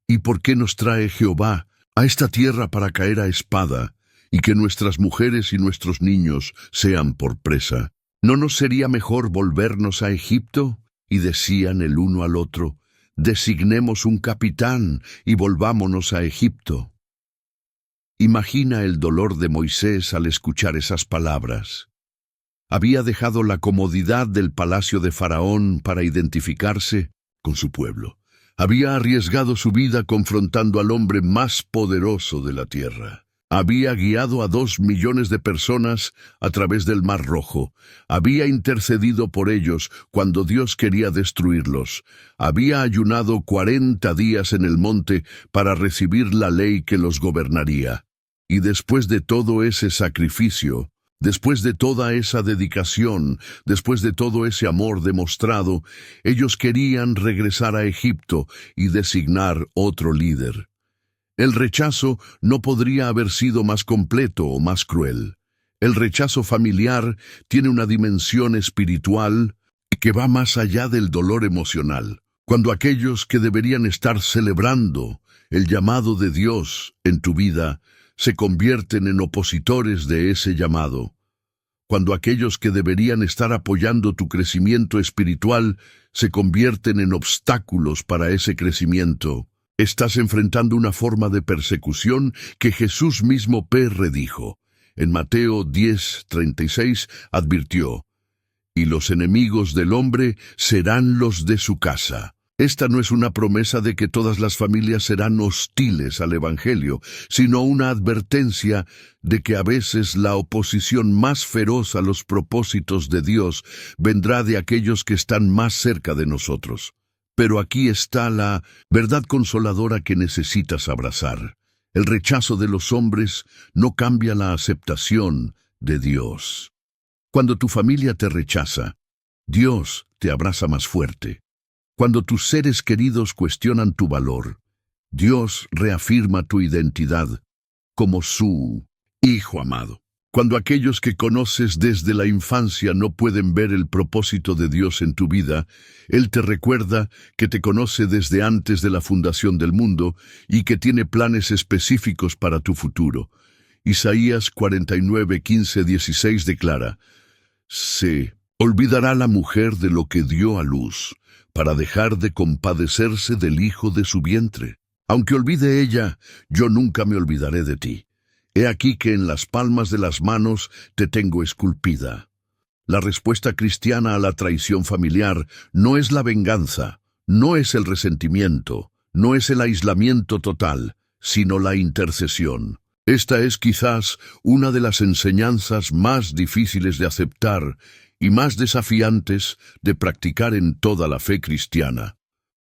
¿Y por qué nos trae Jehová a esta tierra para caer a espada, y que nuestras mujeres y nuestros niños sean por presa? ¿No nos sería mejor volvernos a Egipto? Y decían el uno al otro: designemos un capitán y volvámonos a Egipto. Imagina el dolor de Moisés al escuchar esas palabras. Había dejado la comodidad del palacio de Faraón para identificarse con su pueblo. Había arriesgado su vida confrontando al hombre más poderoso de la tierra. Había guiado a 2 millones de personas a través del Mar Rojo. Había intercedido por ellos cuando Dios quería destruirlos. Había ayunado 40 días en el monte para recibir la ley que los gobernaría. Y después de todo ese sacrificio, después de toda esa dedicación, después de todo ese amor demostrado, ellos querían regresar a Egipto y designar otro líder. El rechazo no podría haber sido más completo o más cruel. El rechazo familiar tiene una dimensión espiritual que va más allá del dolor emocional. Cuando aquellos que deberían estar celebrando el llamado de Dios en tu vida se convierten en opositores de ese llamado. Cuando aquellos que deberían estar apoyando tu crecimiento espiritual se convierten en obstáculos para ese crecimiento. Estás enfrentando una forma de persecución que Jesús mismo predijo. En Mateo 10:36 advirtió: y los enemigos del hombre serán los de su casa. Esta no es una promesa de que todas las familias serán hostiles al Evangelio, sino una advertencia de que a veces la oposición más feroz a los propósitos de Dios vendrá de aquellos que están más cerca de nosotros. Pero aquí está la verdad consoladora que necesitas abrazar. El rechazo de los hombres no cambia la aceptación de Dios. Cuando tu familia te rechaza, Dios te abraza más fuerte. Cuando tus seres queridos cuestionan tu valor, Dios reafirma tu identidad como su Hijo amado, cuando aquellos que conoces desde la infancia no pueden ver el propósito de Dios en tu vida, Él te recuerda que te conoce desde antes de la fundación del mundo y que tiene planes específicos para tu futuro. Isaías 49, 15, 16 declara: Se olvidará la mujer de lo que dio a luz, para dejar de compadecerse del hijo de su vientre. Aunque olvide ella, yo nunca me olvidaré de ti. He aquí que en las palmas de las manos te tengo esculpida. La respuesta cristiana a la traición familiar no es la venganza, no es el resentimiento, no es el aislamiento total, sino la intercesión. Esta es quizás una de las enseñanzas más difíciles de aceptar y más desafiantes de practicar en toda la fe cristiana,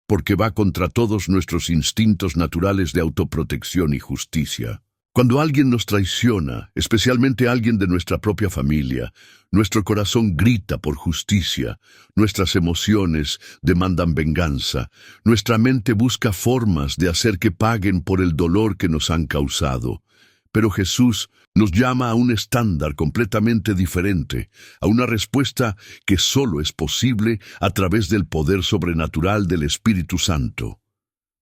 porque va contra todos nuestros instintos naturales de autoprotección y justicia. Cuando alguien nos traiciona, especialmente alguien de nuestra propia familia, nuestro corazón grita por justicia, nuestras emociones demandan venganza, nuestra mente busca formas de hacer que paguen por el dolor que nos han causado. Pero Jesús nos llama a un estándar completamente diferente, a una respuesta que solo es posible a través del poder sobrenatural del Espíritu Santo.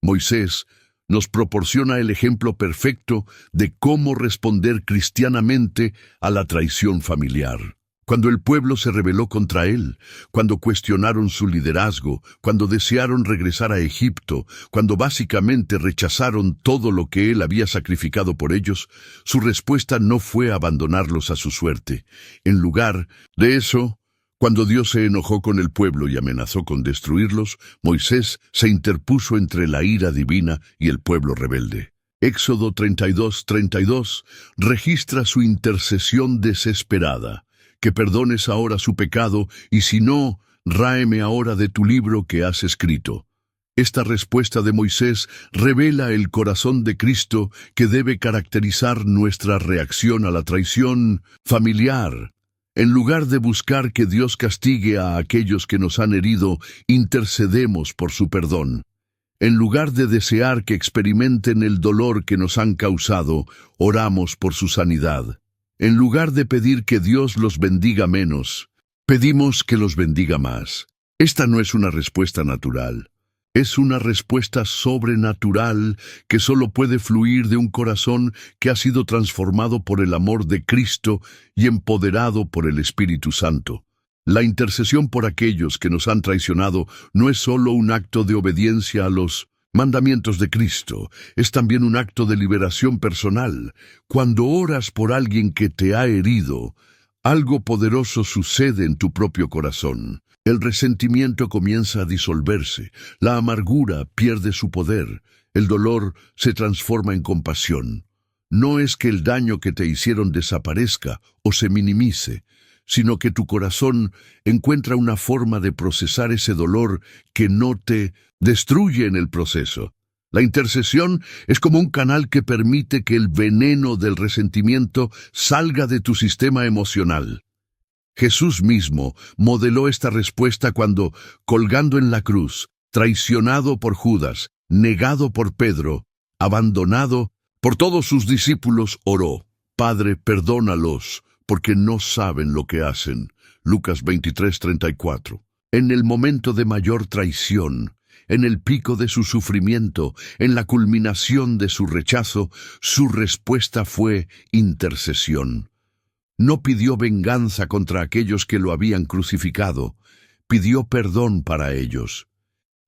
Moisés nos proporciona el ejemplo perfecto de cómo responder cristianamente a la traición familiar. Cuando el pueblo se rebeló contra él, cuando cuestionaron su liderazgo, cuando desearon regresar a Egipto, cuando básicamente rechazaron todo lo que él había sacrificado por ellos, su respuesta no fue abandonarlos a su suerte. En lugar de eso, cuando Dios se enojó con el pueblo y amenazó con destruirlos, Moisés se interpuso entre la ira divina y el pueblo rebelde. Éxodo 32:32 registra su intercesión desesperada: que perdones ahora su pecado, y si no, ráeme ahora de tu libro que has escrito. Esta respuesta de Moisés revela el corazón de Cristo que debe caracterizar nuestra reacción a la traición familiar. En lugar de buscar que Dios castigue a aquellos que nos han herido, intercedemos por su perdón. En lugar de desear que experimenten el dolor que nos han causado, oramos por su sanidad. En lugar de pedir que Dios los bendiga menos, pedimos que los bendiga más. Esta no es una respuesta natural. Es una respuesta sobrenatural que solo puede fluir de un corazón que ha sido transformado por el amor de Cristo y empoderado por el Espíritu Santo. La intercesión por aquellos que nos han traicionado no es solo un acto de obediencia a los mandamientos de Cristo, es también un acto de liberación personal. Cuando oras por alguien que te ha herido, algo poderoso sucede en tu propio corazón. El resentimiento comienza a disolverse, la amargura pierde su poder, el dolor se transforma en compasión. No es que el daño que te hicieron desaparezca o se minimice, sino que tu corazón encuentra una forma de procesar ese dolor que no te destruye en el proceso. La intercesión es como un canal que permite que el veneno del resentimiento salga de tu sistema emocional. Jesús mismo modeló esta respuesta cuando, colgando en la cruz, traicionado por Judas, negado por Pedro, abandonado por todos sus discípulos, oró: Padre, perdónalos, porque no saben lo que hacen. Lucas 23:34. En el momento de mayor traición, en el pico de su sufrimiento, en la culminación de su rechazo, su respuesta fue intercesión. No pidió venganza contra aquellos que lo habían crucificado, pidió perdón para ellos.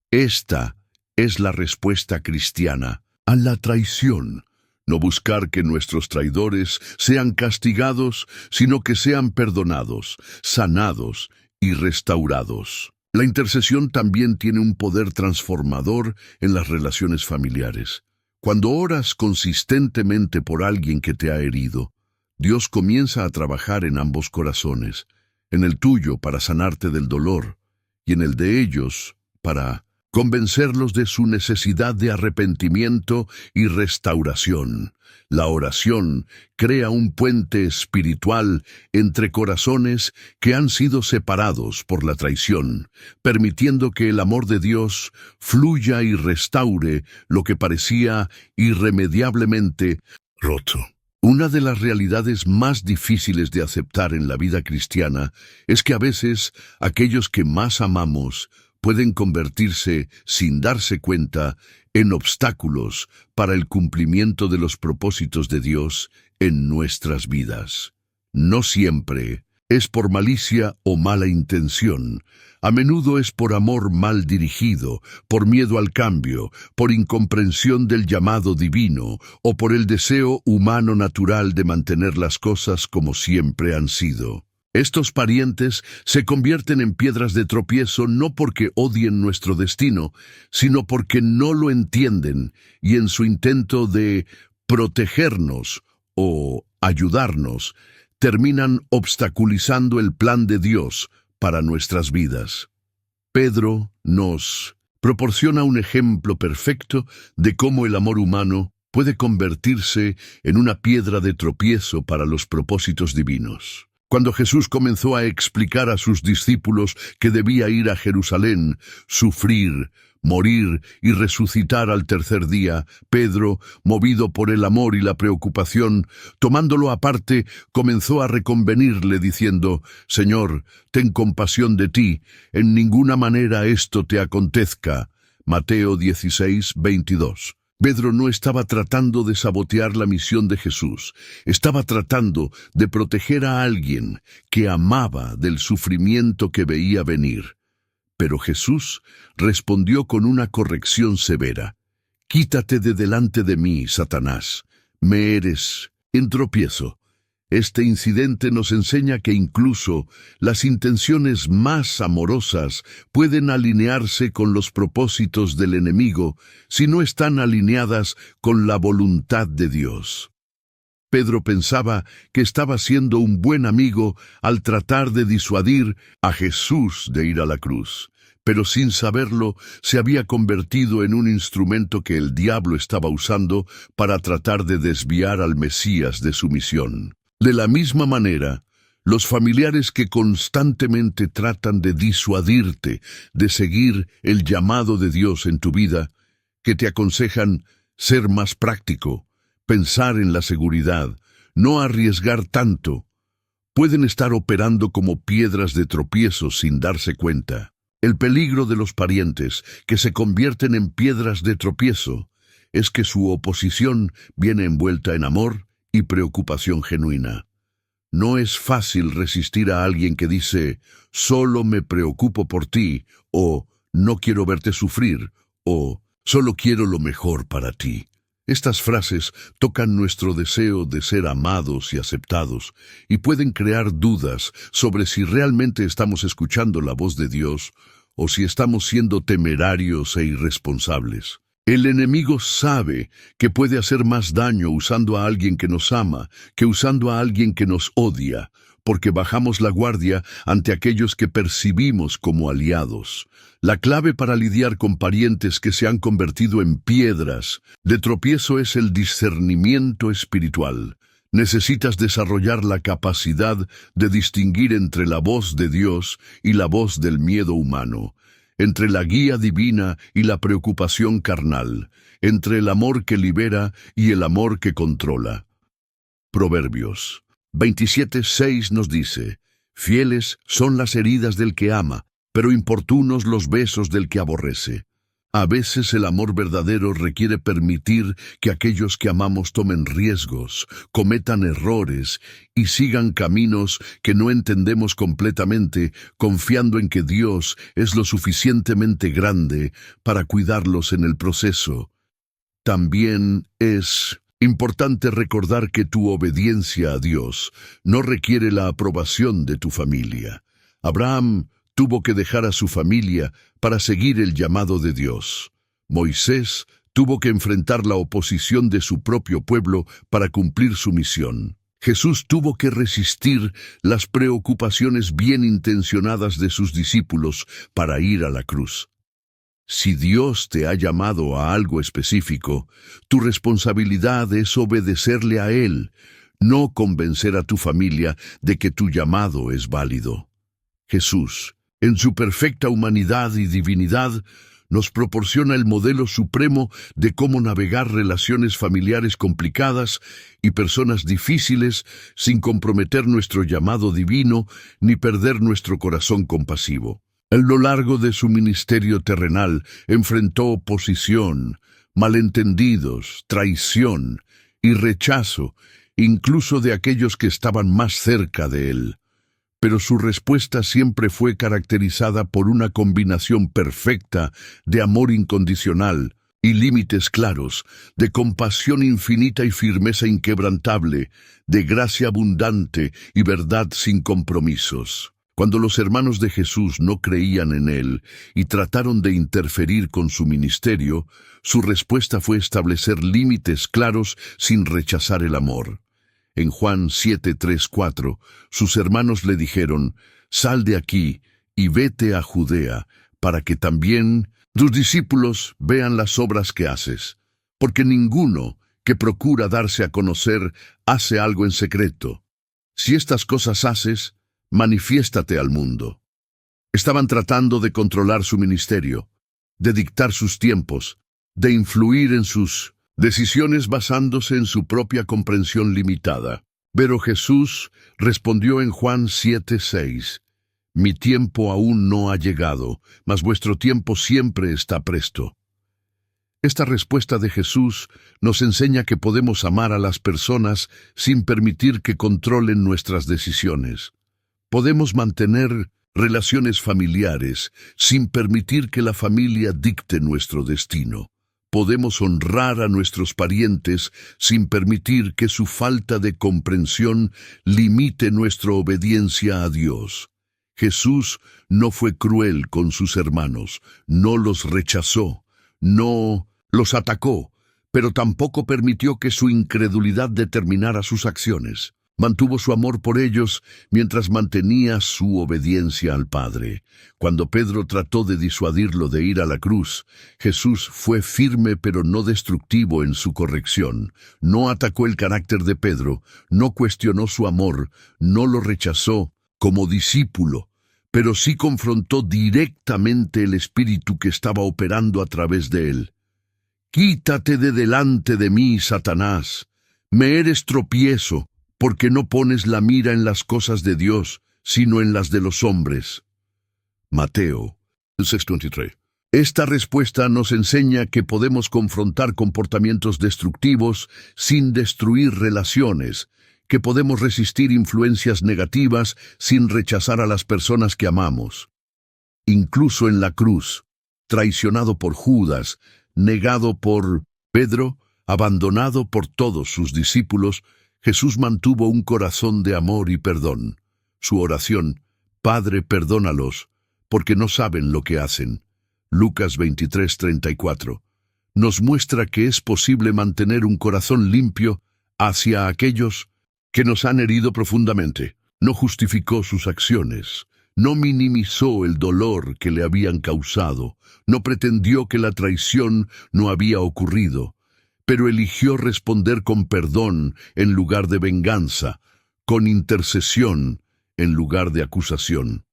Esta es la respuesta cristiana a la traición. No buscar que nuestros traidores sean castigados, sino que sean perdonados, sanados y restaurados. La intercesión también tiene un poder transformador en las relaciones familiares. Cuando oras consistentemente por alguien que te ha herido, Dios comienza a trabajar en ambos corazones, en el tuyo para sanarte del dolor y en el de ellos para convencerlos de su necesidad de arrepentimiento y restauración. La oración crea un puente espiritual entre corazones que han sido separados por la traición, permitiendo que el amor de Dios fluya y restaure lo que parecía irremediablemente roto. Una de las realidades más difíciles de aceptar en la vida cristiana es que a veces aquellos que más amamos pueden convertirse, sin darse cuenta, en obstáculos para el cumplimiento de los propósitos de Dios en nuestras vidas. No siempre es por malicia o mala intención. A menudo es por amor mal dirigido, por miedo al cambio, por incomprensión del llamado divino o por el deseo humano natural de mantener las cosas como siempre han sido. Estos parientes se convierten en piedras de tropiezo no porque odien nuestro destino, sino porque no lo entienden y en su intento de protegernos o ayudarnos, terminan obstaculizando el plan de Dios para nuestras vidas. Pedro nos proporciona un ejemplo perfecto de cómo el amor humano puede convertirse en una piedra de tropiezo para los propósitos divinos. Cuando Jesús comenzó a explicar a sus discípulos que debía ir a Jerusalén, sufrir, morir y resucitar al tercer día, Pedro, movido por el amor y la preocupación, tomándolo aparte, comenzó a reconvenirle diciendo: «Señor, ten compasión de ti, en ninguna manera esto te acontezca». Mateo 16:22. Pedro no estaba tratando de sabotear la misión de Jesús, estaba tratando de proteger a alguien que amaba del sufrimiento que veía venir. Pero Jesús respondió con una corrección severa: «Quítate de delante de mí, Satanás, me eres en tropiezo». Este incidente nos enseña que incluso las intenciones más amorosas pueden alinearse con los propósitos del enemigo si no están alineadas con la voluntad de Dios. Pedro pensaba que estaba siendo un buen amigo al tratar de disuadir a Jesús de ir a la cruz, pero sin saberlo se había convertido en un instrumento que el diablo estaba usando para tratar de desviar al Mesías de su misión. De la misma manera, los familiares que constantemente tratan de disuadirte de seguir el llamado de Dios en tu vida, que te aconsejan ser más práctico, pensar en la seguridad, no arriesgar tanto, pueden estar operando como piedras de tropiezo sin darse cuenta. El peligro de los parientes que se convierten en piedras de tropiezo es que su oposición viene envuelta en amor y preocupación genuina. No es fácil resistir a alguien que dice: «Solo me preocupo por ti», o «No quiero verte sufrir», o «Solo quiero lo mejor para ti». Estas frases tocan nuestro deseo de ser amados y aceptados y pueden crear dudas sobre si realmente estamos escuchando la voz de Dios o si estamos siendo temerarios e irresponsables. El enemigo sabe que puede hacer más daño usando a alguien que nos ama que usando a alguien que nos odia, porque bajamos la guardia ante aquellos que percibimos como aliados. La clave para lidiar con parientes que se han convertido en piedras de tropiezo es el discernimiento espiritual. Necesitas desarrollar la capacidad de distinguir entre la voz de Dios y la voz del miedo humano, entre la guía divina y la preocupación carnal, entre el amor que libera y el amor que controla. Proverbios 27:6 nos dice: «Fieles son las heridas del que ama, pero importunos los besos del que aborrece». A veces el amor verdadero requiere permitir que aquellos que amamos tomen riesgos, cometan errores y sigan caminos que no entendemos completamente, confiando en que Dios es lo suficientemente grande para cuidarlos en el proceso. También es importante recordar que tu obediencia a Dios no requiere la aprobación de tu familia. Abraham tuvo que dejar a su familia para seguir el llamado de Dios. Moisés tuvo que enfrentar la oposición de su propio pueblo para cumplir su misión. Jesús tuvo que resistir las preocupaciones bien intencionadas de sus discípulos para ir a la cruz. Si Dios te ha llamado a algo específico, tu responsabilidad es obedecerle a Él, no convencer a tu familia de que tu llamado es válido. Jesús, en su perfecta humanidad y divinidad, nos proporciona el modelo supremo de cómo navegar relaciones familiares complicadas y personas difíciles sin comprometer nuestro llamado divino ni perder nuestro corazón compasivo. A lo largo de su ministerio terrenal enfrentó oposición, malentendidos, traición y rechazo, incluso de aquellos que estaban más cerca de él. Pero su respuesta siempre fue caracterizada por una combinación perfecta de amor incondicional y límites claros, de compasión infinita y firmeza inquebrantable, de gracia abundante y verdad sin compromisos. Cuando los hermanos de Jesús no creían en él y trataron de interferir con su ministerio, su respuesta fue establecer límites claros sin rechazar el amor. En Juan 7:3-4, sus hermanos le dijeron: «Sal de aquí y vete a Judea, para que también tus discípulos vean las obras que haces, porque ninguno que procura darse a conocer hace algo en secreto. Si estas cosas haces, manifiéstate al mundo». Estaban tratando de controlar su ministerio, de dictar sus tiempos, de influir en sus decisiones basándose en su propia comprensión limitada. Pero Jesús respondió en Juan 7:6, «Mi tiempo aún no ha llegado, mas vuestro tiempo siempre está presto». Esta respuesta de Jesús nos enseña que podemos amar a las personas sin permitir que controlen nuestras decisiones. Podemos mantener relaciones familiares sin permitir que la familia dicte nuestro destino. Podemos honrar a nuestros parientes sin permitir que su falta de comprensión limite nuestra obediencia a Dios. Jesús no fue cruel con sus hermanos, no los rechazó, no los atacó, pero tampoco permitió que su incredulidad determinara sus acciones. Mantuvo su amor por ellos mientras mantenía su obediencia al Padre. Cuando Pedro trató de disuadirlo de ir a la cruz, Jesús fue firme pero no destructivo en su corrección. No atacó el carácter de Pedro, no cuestionó su amor, no lo rechazó como discípulo, pero sí confrontó directamente el espíritu que estaba operando a través de él. «Quítate de delante de mí, Satanás. Me eres tropiezo, porque no pones la mira en las cosas de Dios, sino en las de los hombres». Mateo 6:23. Esta respuesta nos enseña que podemos confrontar comportamientos destructivos sin destruir relaciones, que podemos resistir influencias negativas sin rechazar a las personas que amamos. Incluso en la cruz, traicionado por Judas, negado por Pedro, abandonado por todos sus discípulos, Jesús mantuvo un corazón de amor y perdón. Su oración: «Padre, perdónalos, porque no saben lo que hacen», Lucas 23:34, nos muestra que es posible mantener un corazón limpio hacia aquellos que nos han herido profundamente. No justificó sus acciones, no minimizó el dolor que le habían causado, no pretendió que la traición no había ocurrido, pero eligió responder con perdón en lugar de venganza, con intercesión en lugar de acusación.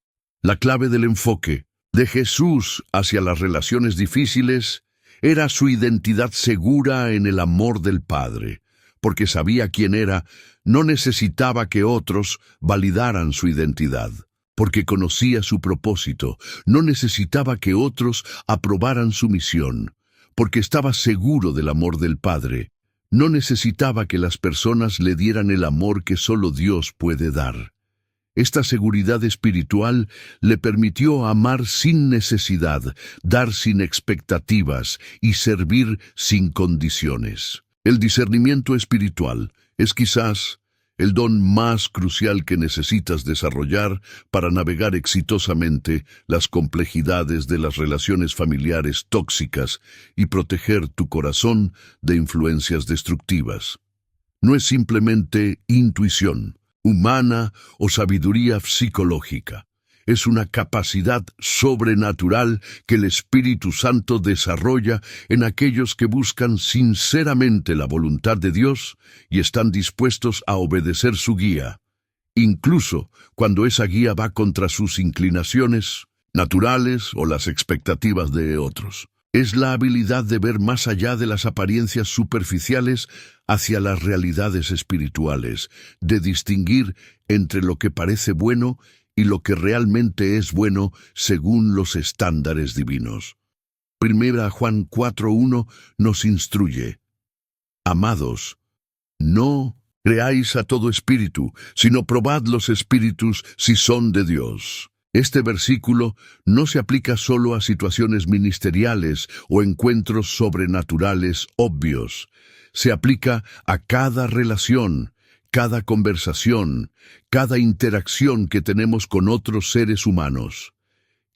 La clave del enfoque de Jesús hacia las relaciones difíciles era su identidad segura en el amor del Padre. Porque sabía quién era, no necesitaba que otros validaran su identidad. Porque conocía su propósito, no necesitaba que otros aprobaran su misión. Porque estaba seguro del amor del Padre, no necesitaba que las personas le dieran el amor que solo Dios puede dar. Esta seguridad espiritual le permitió amar sin necesidad, dar sin expectativas y servir sin condiciones. El discernimiento espiritual es quizás el don más crucial que necesitas desarrollar para navegar exitosamente las complejidades de las relaciones familiares tóxicas y proteger tu corazón de influencias destructivas. No es simplemente intuición humana o sabiduría psicológica. Es una capacidad sobrenatural que el Espíritu Santo desarrolla en aquellos que buscan sinceramente la voluntad de Dios y están dispuestos a obedecer su guía, incluso cuando esa guía va contra sus inclinaciones naturales o las expectativas de otros. Es la habilidad de ver más allá de las apariencias superficiales hacia las realidades espirituales, de distinguir entre lo que parece bueno y lo que realmente es bueno según los estándares divinos. Primera Juan 4:1 nos instruye: Amados, no creáis a todo espíritu, sino probad los espíritus si son de Dios. Este versículo no se aplica solo a situaciones ministeriales o encuentros sobrenaturales obvios. Se aplica a cada relación, cada conversación, cada interacción que tenemos con otros seres humanos.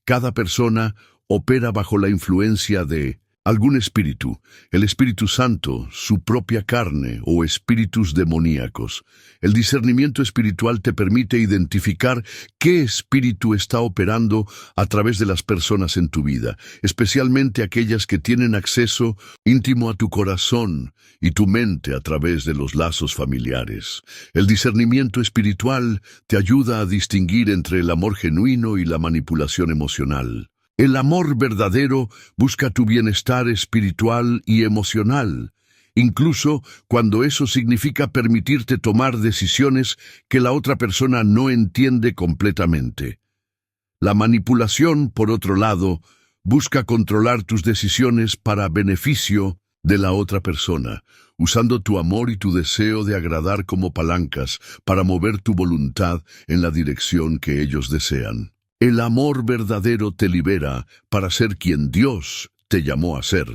Cada persona opera bajo la influencia de algún espíritu, el Espíritu Santo, su propia carne o espíritus demoníacos. El discernimiento espiritual te permite identificar qué espíritu está operando a través de las personas en tu vida, especialmente aquellas que tienen acceso íntimo a tu corazón y tu mente a través de los lazos familiares. El discernimiento espiritual te ayuda a distinguir entre el amor genuino y la manipulación emocional. El amor verdadero busca tu bienestar espiritual y emocional, incluso cuando eso significa permitirte tomar decisiones que la otra persona no entiende completamente. La manipulación, por otro lado, busca controlar tus decisiones para beneficio de la otra persona, usando tu amor y tu deseo de agradar como palancas para mover tu voluntad en la dirección que ellos desean. El amor verdadero te libera para ser quien Dios te llamó a ser.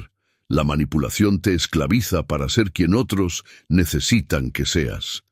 La manipulación te esclaviza para ser quien otros necesitan que seas.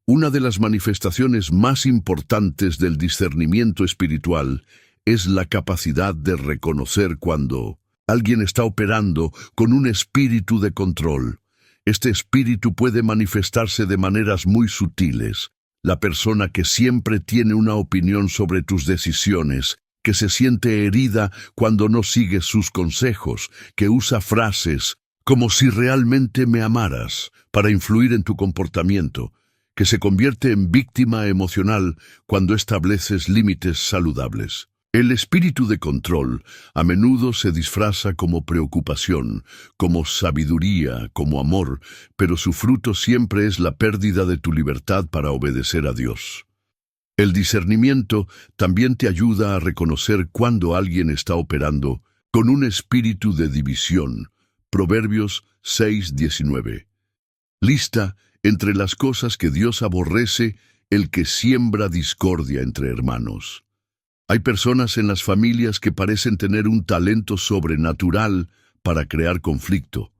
Una de las manifestaciones más importantes del discernimiento espiritual es la capacidad de reconocer cuando alguien está operando con un espíritu de control. Este espíritu puede manifestarse de maneras muy sutiles. La persona que siempre tiene una opinión sobre tus decisiones, que se siente herida cuando no sigues sus consejos, que usa frases como si realmente me amaras para influir en tu comportamiento, que se convierte en víctima emocional cuando estableces límites saludables. El espíritu de control a menudo se disfraza como preocupación, como sabiduría, como amor, pero su fruto siempre es la pérdida de tu libertad para obedecer a Dios. El discernimiento también te ayuda a reconocer cuando alguien está operando con un espíritu de división. Proverbios 6:19. Lista entre las cosas que Dios aborrece el que siembra discordia entre hermanos. Hay personas en las familias que parecen tener un talento sobrenatural para crear conflicto,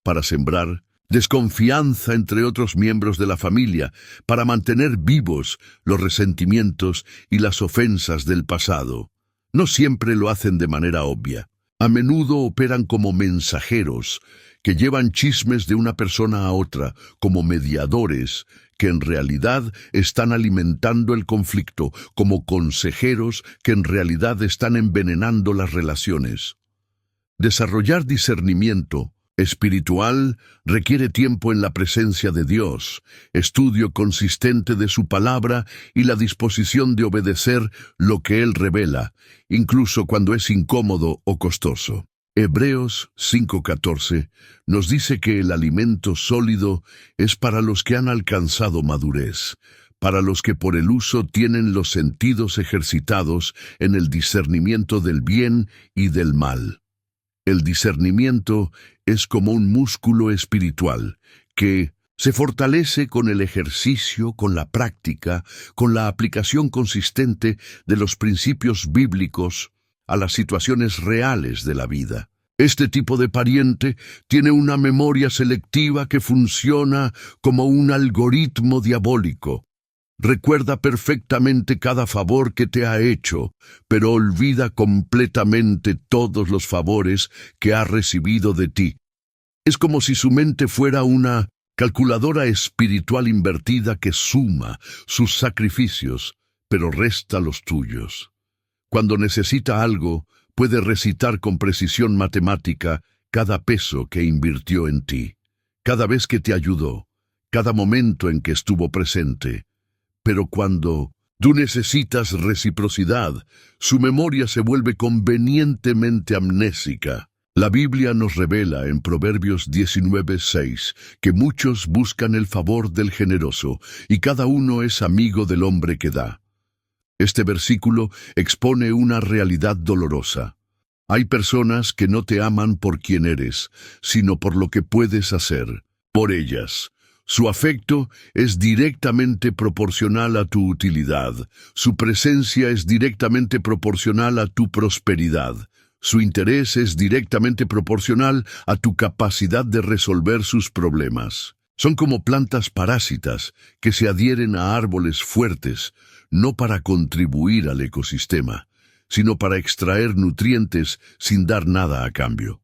para sembrar desconfianza entre otros miembros de la familia, para mantener vivos los resentimientos y las ofensas del pasado. No siempre lo hacen de manera obvia. A menudo operan como mensajeros que llevan chismes de una persona a otra, como mediadores que en realidad están alimentando el conflicto, como consejeros que en realidad están envenenando las relaciones. Desarrollar discernimiento espiritual requiere tiempo en la presencia de Dios, estudio consistente de su palabra y la disposición de obedecer lo que Él revela, incluso cuando es incómodo o costoso. Hebreos 5:14 nos dice que el alimento sólido es para los que han alcanzado madurez, para los que por el uso tienen los sentidos ejercitados en el discernimiento del bien y del mal. El discernimiento es como un músculo espiritual que se fortalece con el ejercicio, con la práctica, con la aplicación consistente de los principios bíblicos a las situaciones reales de la vida. Este tipo de pariente tiene una memoria selectiva que funciona como un algoritmo diabólico. Recuerda perfectamente cada favor que te ha hecho, pero olvida completamente todos los favores que ha recibido de ti. Es como si su mente fuera una calculadora espiritual invertida que suma sus sacrificios, pero resta los tuyos. Cuando necesita algo, puede recitar con precisión matemática cada peso que invirtió en ti, cada vez que te ayudó, cada momento en que estuvo presente. Pero cuando Tú necesitas reciprocidad. Su memoria se vuelve convenientemente amnésica. La Biblia nos revela en Proverbios 19:6 que muchos buscan el favor del generoso y cada uno es amigo del hombre que da. Este versículo expone una realidad dolorosa. Hay personas que no te aman por quien eres, sino por lo que puedes hacer por ellas. Su afecto es directamente proporcional a tu utilidad. Su presencia es directamente proporcional a tu prosperidad. Su interés es directamente proporcional a tu capacidad de resolver sus problemas. Son como plantas parásitas que se adhieren a árboles fuertes, no para contribuir al ecosistema, sino para extraer nutrientes sin dar nada a cambio.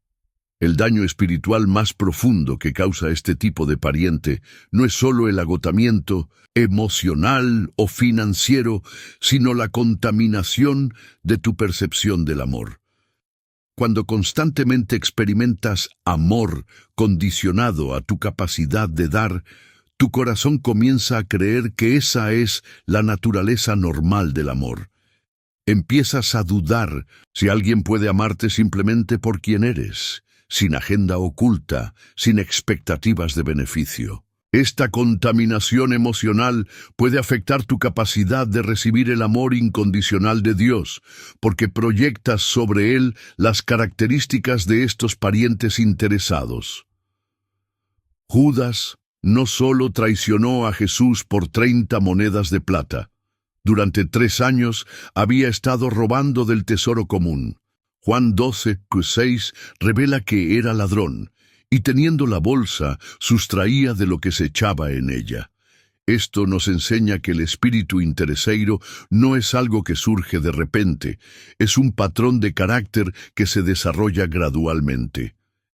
El daño espiritual más profundo que causa este tipo de pariente no es solo el agotamiento emocional o financiero, sino la contaminación de tu percepción del amor. Cuando constantemente experimentas amor condicionado a tu capacidad de dar, tu corazón comienza a creer que esa es la naturaleza normal del amor. Empiezas a dudar si alguien puede amarte simplemente por quien eres, sin agenda oculta, sin expectativas de beneficio. Esta contaminación emocional puede afectar tu capacidad de recibir el amor incondicional de Dios, porque proyectas sobre él las características de estos parientes interesados. Judas no solo traicionó a Jesús por 30 monedas de plata. Durante 3 años había estado robando del tesoro común. Juan 12:6 revela que era ladrón, y teniendo la bolsa, sustraía de lo que se echaba en ella. Esto nos enseña que el espíritu intereseiro no es algo que surge de repente, es un patrón de carácter que se desarrolla gradualmente.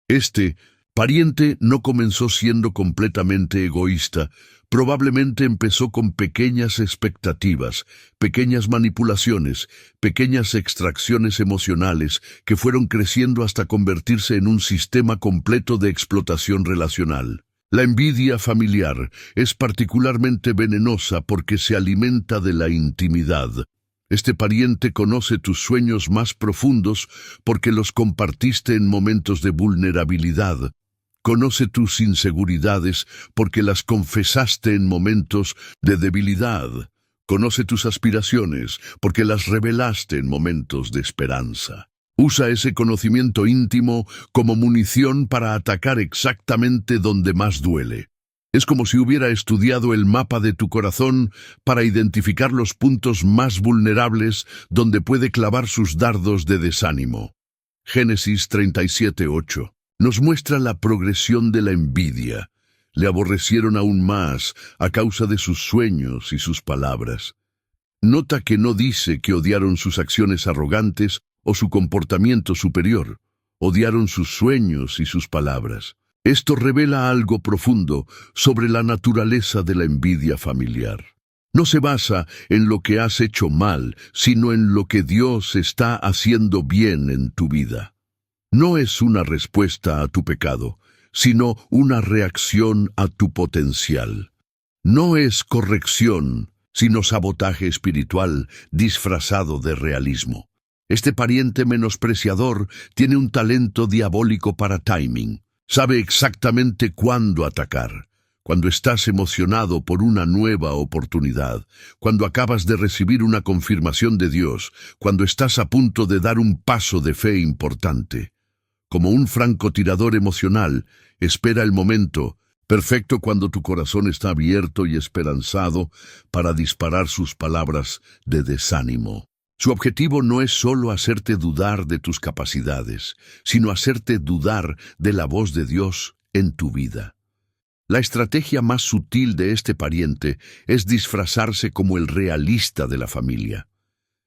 Este pariente no comenzó siendo completamente egoísta. Probablemente empezó con pequeñas expectativas, pequeñas manipulaciones, pequeñas extracciones emocionales que fueron creciendo hasta convertirse en un sistema completo de explotación relacional. La envidia familiar es particularmente venenosa porque se alimenta de la intimidad. Este pariente conoce tus sueños más profundos porque los compartiste en momentos de vulnerabilidad. Conoce tus inseguridades porque las confesaste en momentos de debilidad. Conoce tus aspiraciones porque las revelaste en momentos de esperanza. Usa ese conocimiento íntimo como munición para atacar exactamente donde más duele. Es como si hubiera estudiado el mapa de tu corazón para identificar los puntos más vulnerables donde puede clavar sus dardos de desánimo. Génesis 37:8. Nos muestra la progresión de la envidia. Le aborrecieron aún más a causa de sus sueños y sus palabras. Nota que no dice que odiaron sus acciones arrogantes o su comportamiento superior. Odiaron sus sueños y sus palabras. Esto revela algo profundo sobre la naturaleza de la envidia familiar. No se basa en lo que has hecho mal, sino en lo que Dios está haciendo bien en tu vida. No es una respuesta a tu pecado, sino una reacción a tu potencial. No es corrección, sino sabotaje espiritual disfrazado de realismo. Este pariente menospreciador tiene un talento diabólico para timing. Sabe exactamente cuándo atacar. Cuando estás emocionado por una nueva oportunidad, cuando acabas de recibir una confirmación de Dios, cuando estás a punto de dar un paso de fe importante. Como un francotirador emocional, espera el momento perfecto cuando tu corazón está abierto y esperanzado para disparar sus palabras de desánimo. Su objetivo no es solo hacerte dudar de tus capacidades, sino hacerte dudar de la voz de Dios en tu vida. La estrategia más sutil de este pariente es disfrazarse como el realista de la familia.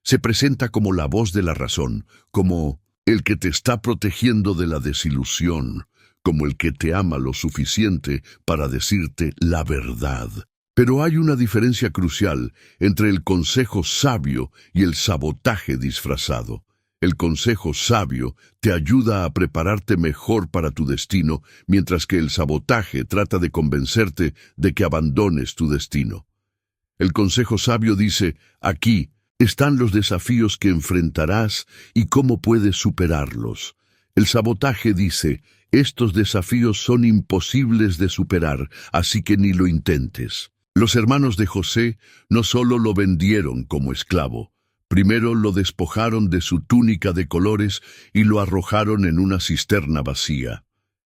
Se presenta como la voz de la razón, como el que te está protegiendo de la desilusión, como el que te ama lo suficiente para decirte la verdad. Pero hay una diferencia crucial entre el consejo sabio y el sabotaje disfrazado. El consejo sabio te ayuda a prepararte mejor para tu destino, mientras que el sabotaje trata de convencerte de que abandones tu destino. El consejo sabio dice, aquí están los desafíos que enfrentarás y cómo puedes superarlos. El sabotaje dice, estos desafíos son imposibles de superar, así que ni lo intentes. Los hermanos de José no solo lo vendieron como esclavo, primero lo despojaron de su túnica de colores y lo arrojaron en una cisterna vacía.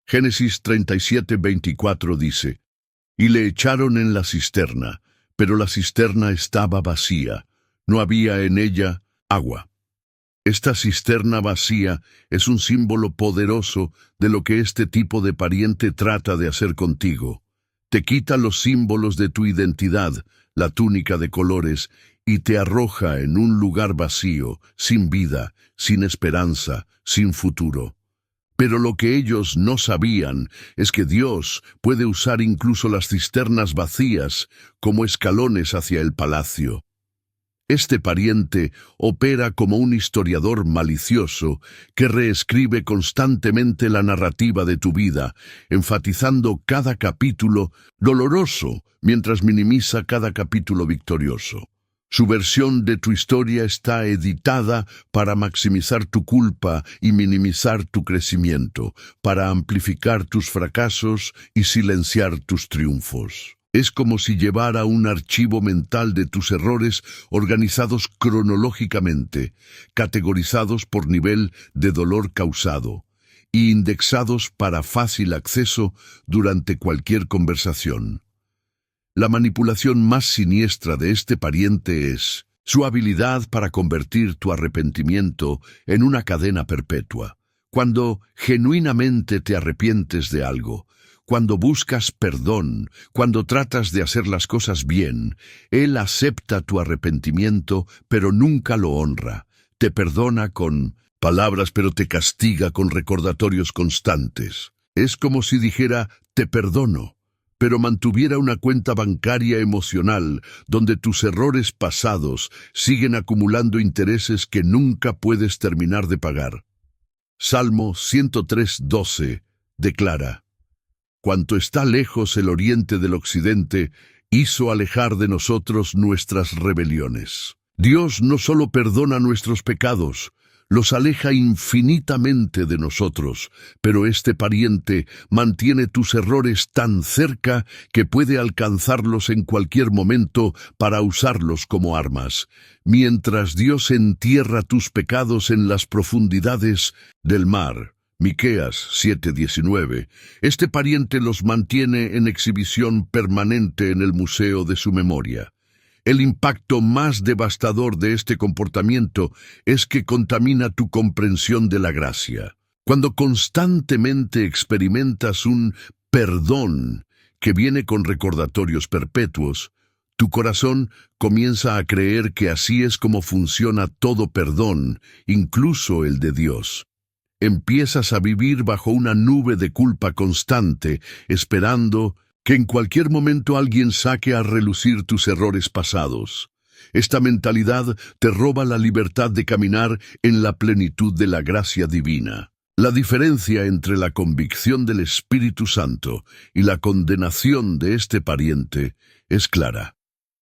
Génesis 37:24 dice, y le echaron en la cisterna, pero la cisterna estaba vacía, no había en ella agua. Esta cisterna vacía es un símbolo poderoso de lo que este tipo de pariente trata de hacer contigo. Te quita los símbolos de tu identidad, la túnica de colores, y te arroja en un lugar vacío, sin vida, sin esperanza, sin futuro. Pero lo que ellos no sabían es que Dios puede usar incluso las cisternas vacías como escalones hacia el palacio. Este pariente opera como un historiador malicioso que reescribe constantemente la narrativa de tu vida, enfatizando cada capítulo doloroso mientras minimiza cada capítulo victorioso. Su versión de tu historia está editada para maximizar tu culpa y minimizar tu crecimiento, para amplificar tus fracasos y silenciar tus triunfos. Es como si llevara un archivo mental de tus errores organizados cronológicamente, categorizados por nivel de dolor causado y indexados para fácil acceso durante cualquier conversación. La manipulación más siniestra de este pariente es su habilidad para convertir tu arrepentimiento en una cadena perpetua. Cuando genuinamente te arrepientes de algo, cuando buscas perdón, cuando tratas de hacer las cosas bien, Él acepta tu arrepentimiento, pero nunca lo honra. Te perdona con palabras, pero te castiga con recordatorios constantes. Es como si dijera, te perdono, pero mantuviera una cuenta bancaria emocional donde tus errores pasados siguen acumulando intereses que nunca puedes terminar de pagar. Salmo 103:12 declara, cuanto está lejos el oriente del occidente, hizo alejar de nosotros nuestras rebeliones. Dios no solo perdona nuestros pecados, los aleja infinitamente de nosotros, pero este pariente mantiene tus errores tan cerca que puede alcanzarlos en cualquier momento para usarlos como armas. Mientras Dios entierra tus pecados en las profundidades del mar. Miqueas 7:19. Este pariente los mantiene en exhibición permanente en el museo de su memoria. El impacto más devastador de este comportamiento es que contamina tu comprensión de la gracia. Cuando constantemente experimentas un perdón que viene con recordatorios perpetuos, tu corazón comienza a creer que así es como funciona todo perdón, incluso el de Dios. Empiezas a vivir bajo una nube de culpa constante, esperando que en cualquier momento alguien saque a relucir tus errores pasados. Esta mentalidad te roba la libertad de caminar en la plenitud de la gracia divina. La diferencia entre la convicción del Espíritu Santo y la condenación de este pariente es clara.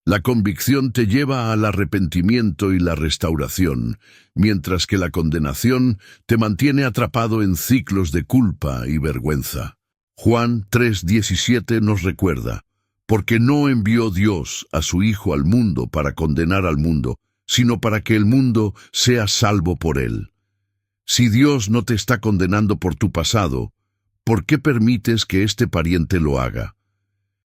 La convicción te lleva al arrepentimiento y la restauración, mientras que la condenación te mantiene atrapado en ciclos de culpa y vergüenza. Juan 3:17 nos recuerda, porque no envió Dios a su Hijo al mundo para condenar al mundo, sino para que el mundo sea salvo por él. Si Dios no te está condenando por tu pasado, ¿por qué permites que este pariente lo haga?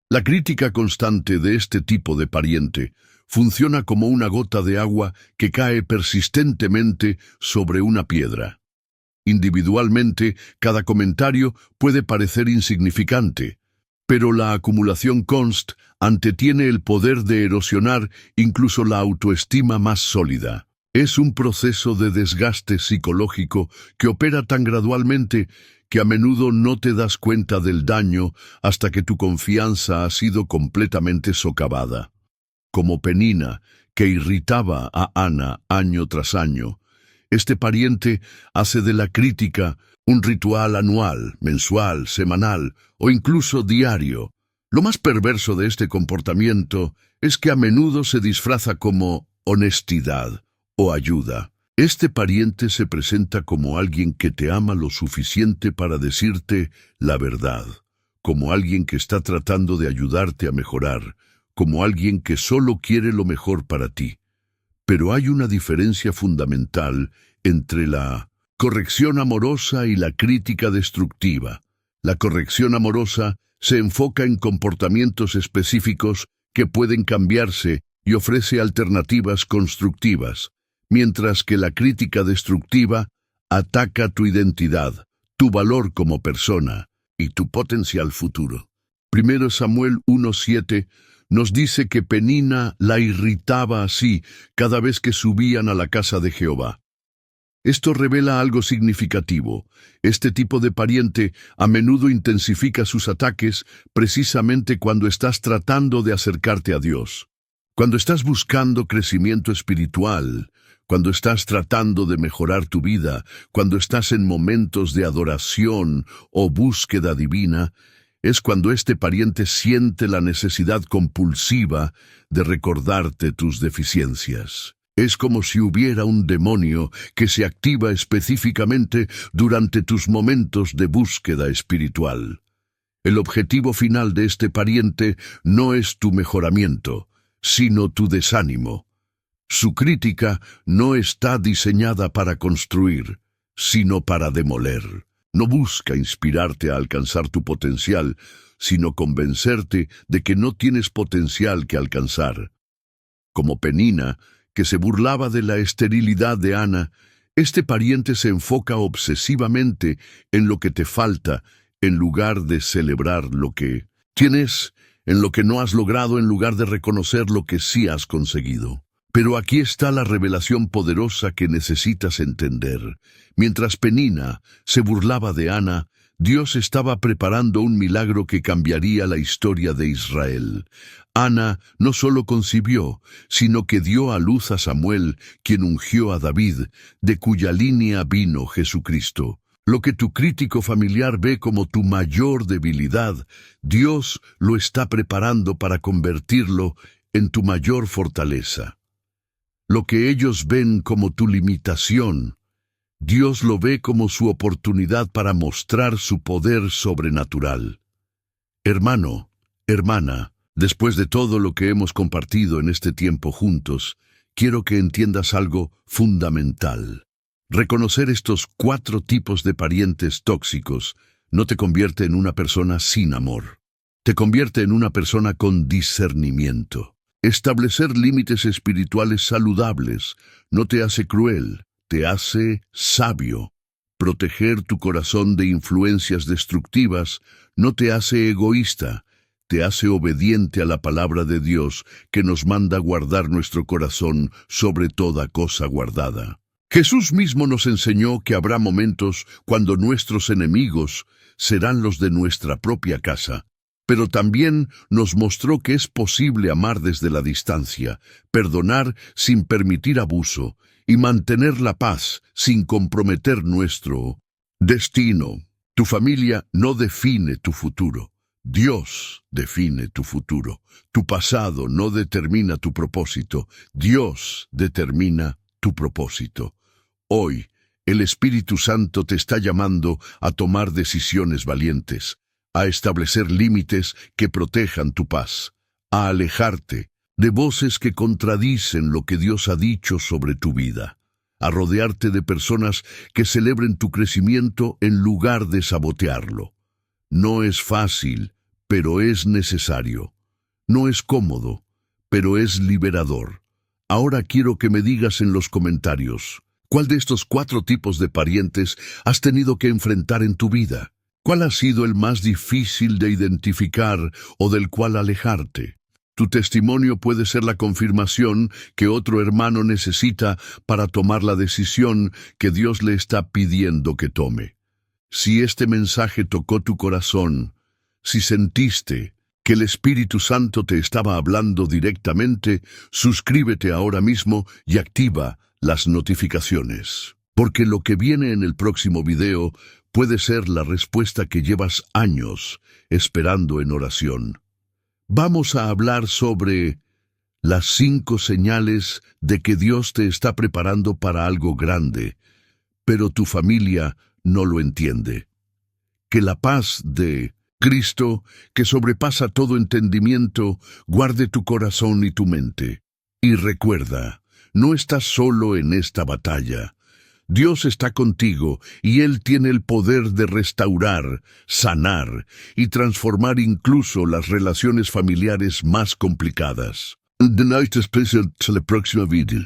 La crítica constante de este tipo de pariente funciona como una gota de agua que cae persistentemente sobre una piedra. Individualmente, cada comentario puede parecer insignificante, pero la acumulación constante tiene el poder de erosionar incluso la autoestima más sólida. Es un proceso de desgaste psicológico que opera tan gradualmente que a menudo no te das cuenta del daño hasta que tu confianza ha sido completamente socavada. Como Penina, que irritaba a Ana año tras año, este pariente hace de la crítica un ritual anual, mensual, semanal o incluso diario. Lo más perverso de este comportamiento es que a menudo se disfraza como honestidad o ayuda. Este pariente se presenta como alguien que te ama lo suficiente para decirte la verdad, como alguien que está tratando de ayudarte a mejorar, como alguien que solo quiere lo mejor para ti. Pero hay una diferencia fundamental entre la corrección amorosa y la crítica destructiva. La corrección amorosa se enfoca en comportamientos específicos que pueden cambiarse y ofrece alternativas constructivas, mientras que la crítica destructiva ataca tu identidad, tu valor como persona y tu potencial futuro. 1 Samuel 1:7 nos dice que Penina la irritaba así cada vez que subían a la casa de Jehová. Esto revela algo significativo. Este tipo de pariente a menudo intensifica sus ataques precisamente cuando estás tratando de acercarte a Dios. Cuando estás buscando crecimiento espiritual, cuando estás tratando de mejorar tu vida, cuando estás en momentos de adoración o búsqueda divina, es cuando este pariente siente la necesidad compulsiva de recordarte tus deficiencias. Es como si hubiera un demonio que se activa específicamente durante tus momentos de búsqueda espiritual. El objetivo final de este pariente no es tu mejoramiento, sino tu desánimo. Su crítica no está diseñada para construir, sino para demoler. No busca inspirarte a alcanzar tu potencial, sino convencerte de que no tienes potencial que alcanzar. Como Penina, que se burlaba de la esterilidad de Ana, este pariente se enfoca obsesivamente en lo que te falta, en lugar de celebrar lo que tienes, en lo que no has logrado, en lugar de reconocer lo que sí has conseguido. Pero aquí está la revelación poderosa que necesitas entender. Mientras Penina se burlaba de Ana, Dios estaba preparando un milagro que cambiaría la historia de Israel. Ana no solo concibió, sino que dio a luz a Samuel, quien ungió a David, de cuya línea vino Jesucristo. Lo que tu crítico familiar ve como tu mayor debilidad, Dios lo está preparando para convertirlo en tu mayor fortaleza. Lo que ellos ven como tu limitación, Dios lo ve como su oportunidad para mostrar su poder sobrenatural. Hermano, hermana, después de todo lo que hemos compartido en este tiempo juntos, quiero que entiendas algo fundamental. Reconocer estos 4 tipos de parientes tóxicos no te convierte en una persona sin amor. Te convierte en una persona con discernimiento. Establecer límites espirituales saludables no te hace cruel, te hace sabio. Proteger tu corazón de influencias destructivas no te hace egoísta, te hace obediente a la palabra de Dios que nos manda guardar nuestro corazón sobre toda cosa guardada. Jesús mismo nos enseñó que habrá momentos cuando nuestros enemigos serán los de nuestra propia casa, pero también nos mostró que es posible amar desde la distancia, perdonar sin permitir abuso y mantener la paz sin comprometer nuestro destino. Tu familia no define tu futuro. Dios define tu futuro. Tu pasado no determina tu propósito. Dios determina tu propósito. Hoy, el Espíritu Santo te está llamando a tomar decisiones valientes, a establecer límites que protejan tu paz, a alejarte de voces que contradicen lo que Dios ha dicho sobre tu vida, a rodearte de personas que celebren tu crecimiento en lugar de sabotearlo. No es fácil, pero es necesario. No es cómodo, pero es liberador. Ahora quiero que me digas en los comentarios, ¿cuál de estos 4 tipos de parientes has tenido que enfrentar en tu vida? ¿Cuál ha sido el más difícil de identificar o del cual alejarte? Tu testimonio puede ser la confirmación que otro hermano necesita para tomar la decisión que Dios le está pidiendo que tome. Si este mensaje tocó tu corazón, si sentiste que el Espíritu Santo te estaba hablando directamente, suscríbete ahora mismo y activa las notificaciones. Porque lo que viene en el próximo video puede ser la respuesta que llevas años esperando en oración. Vamos a hablar sobre las 5 señales de que Dios te está preparando para algo grande, pero tu familia no lo entiende. Que la paz de Cristo, que sobrepasa todo entendimiento, guarde tu corazón y tu mente. Y recuerda, no estás solo en esta batalla. Dios está contigo y Él tiene el poder de restaurar, sanar y transformar incluso las relaciones familiares más complicadas. De nada especial hasta la próxima video.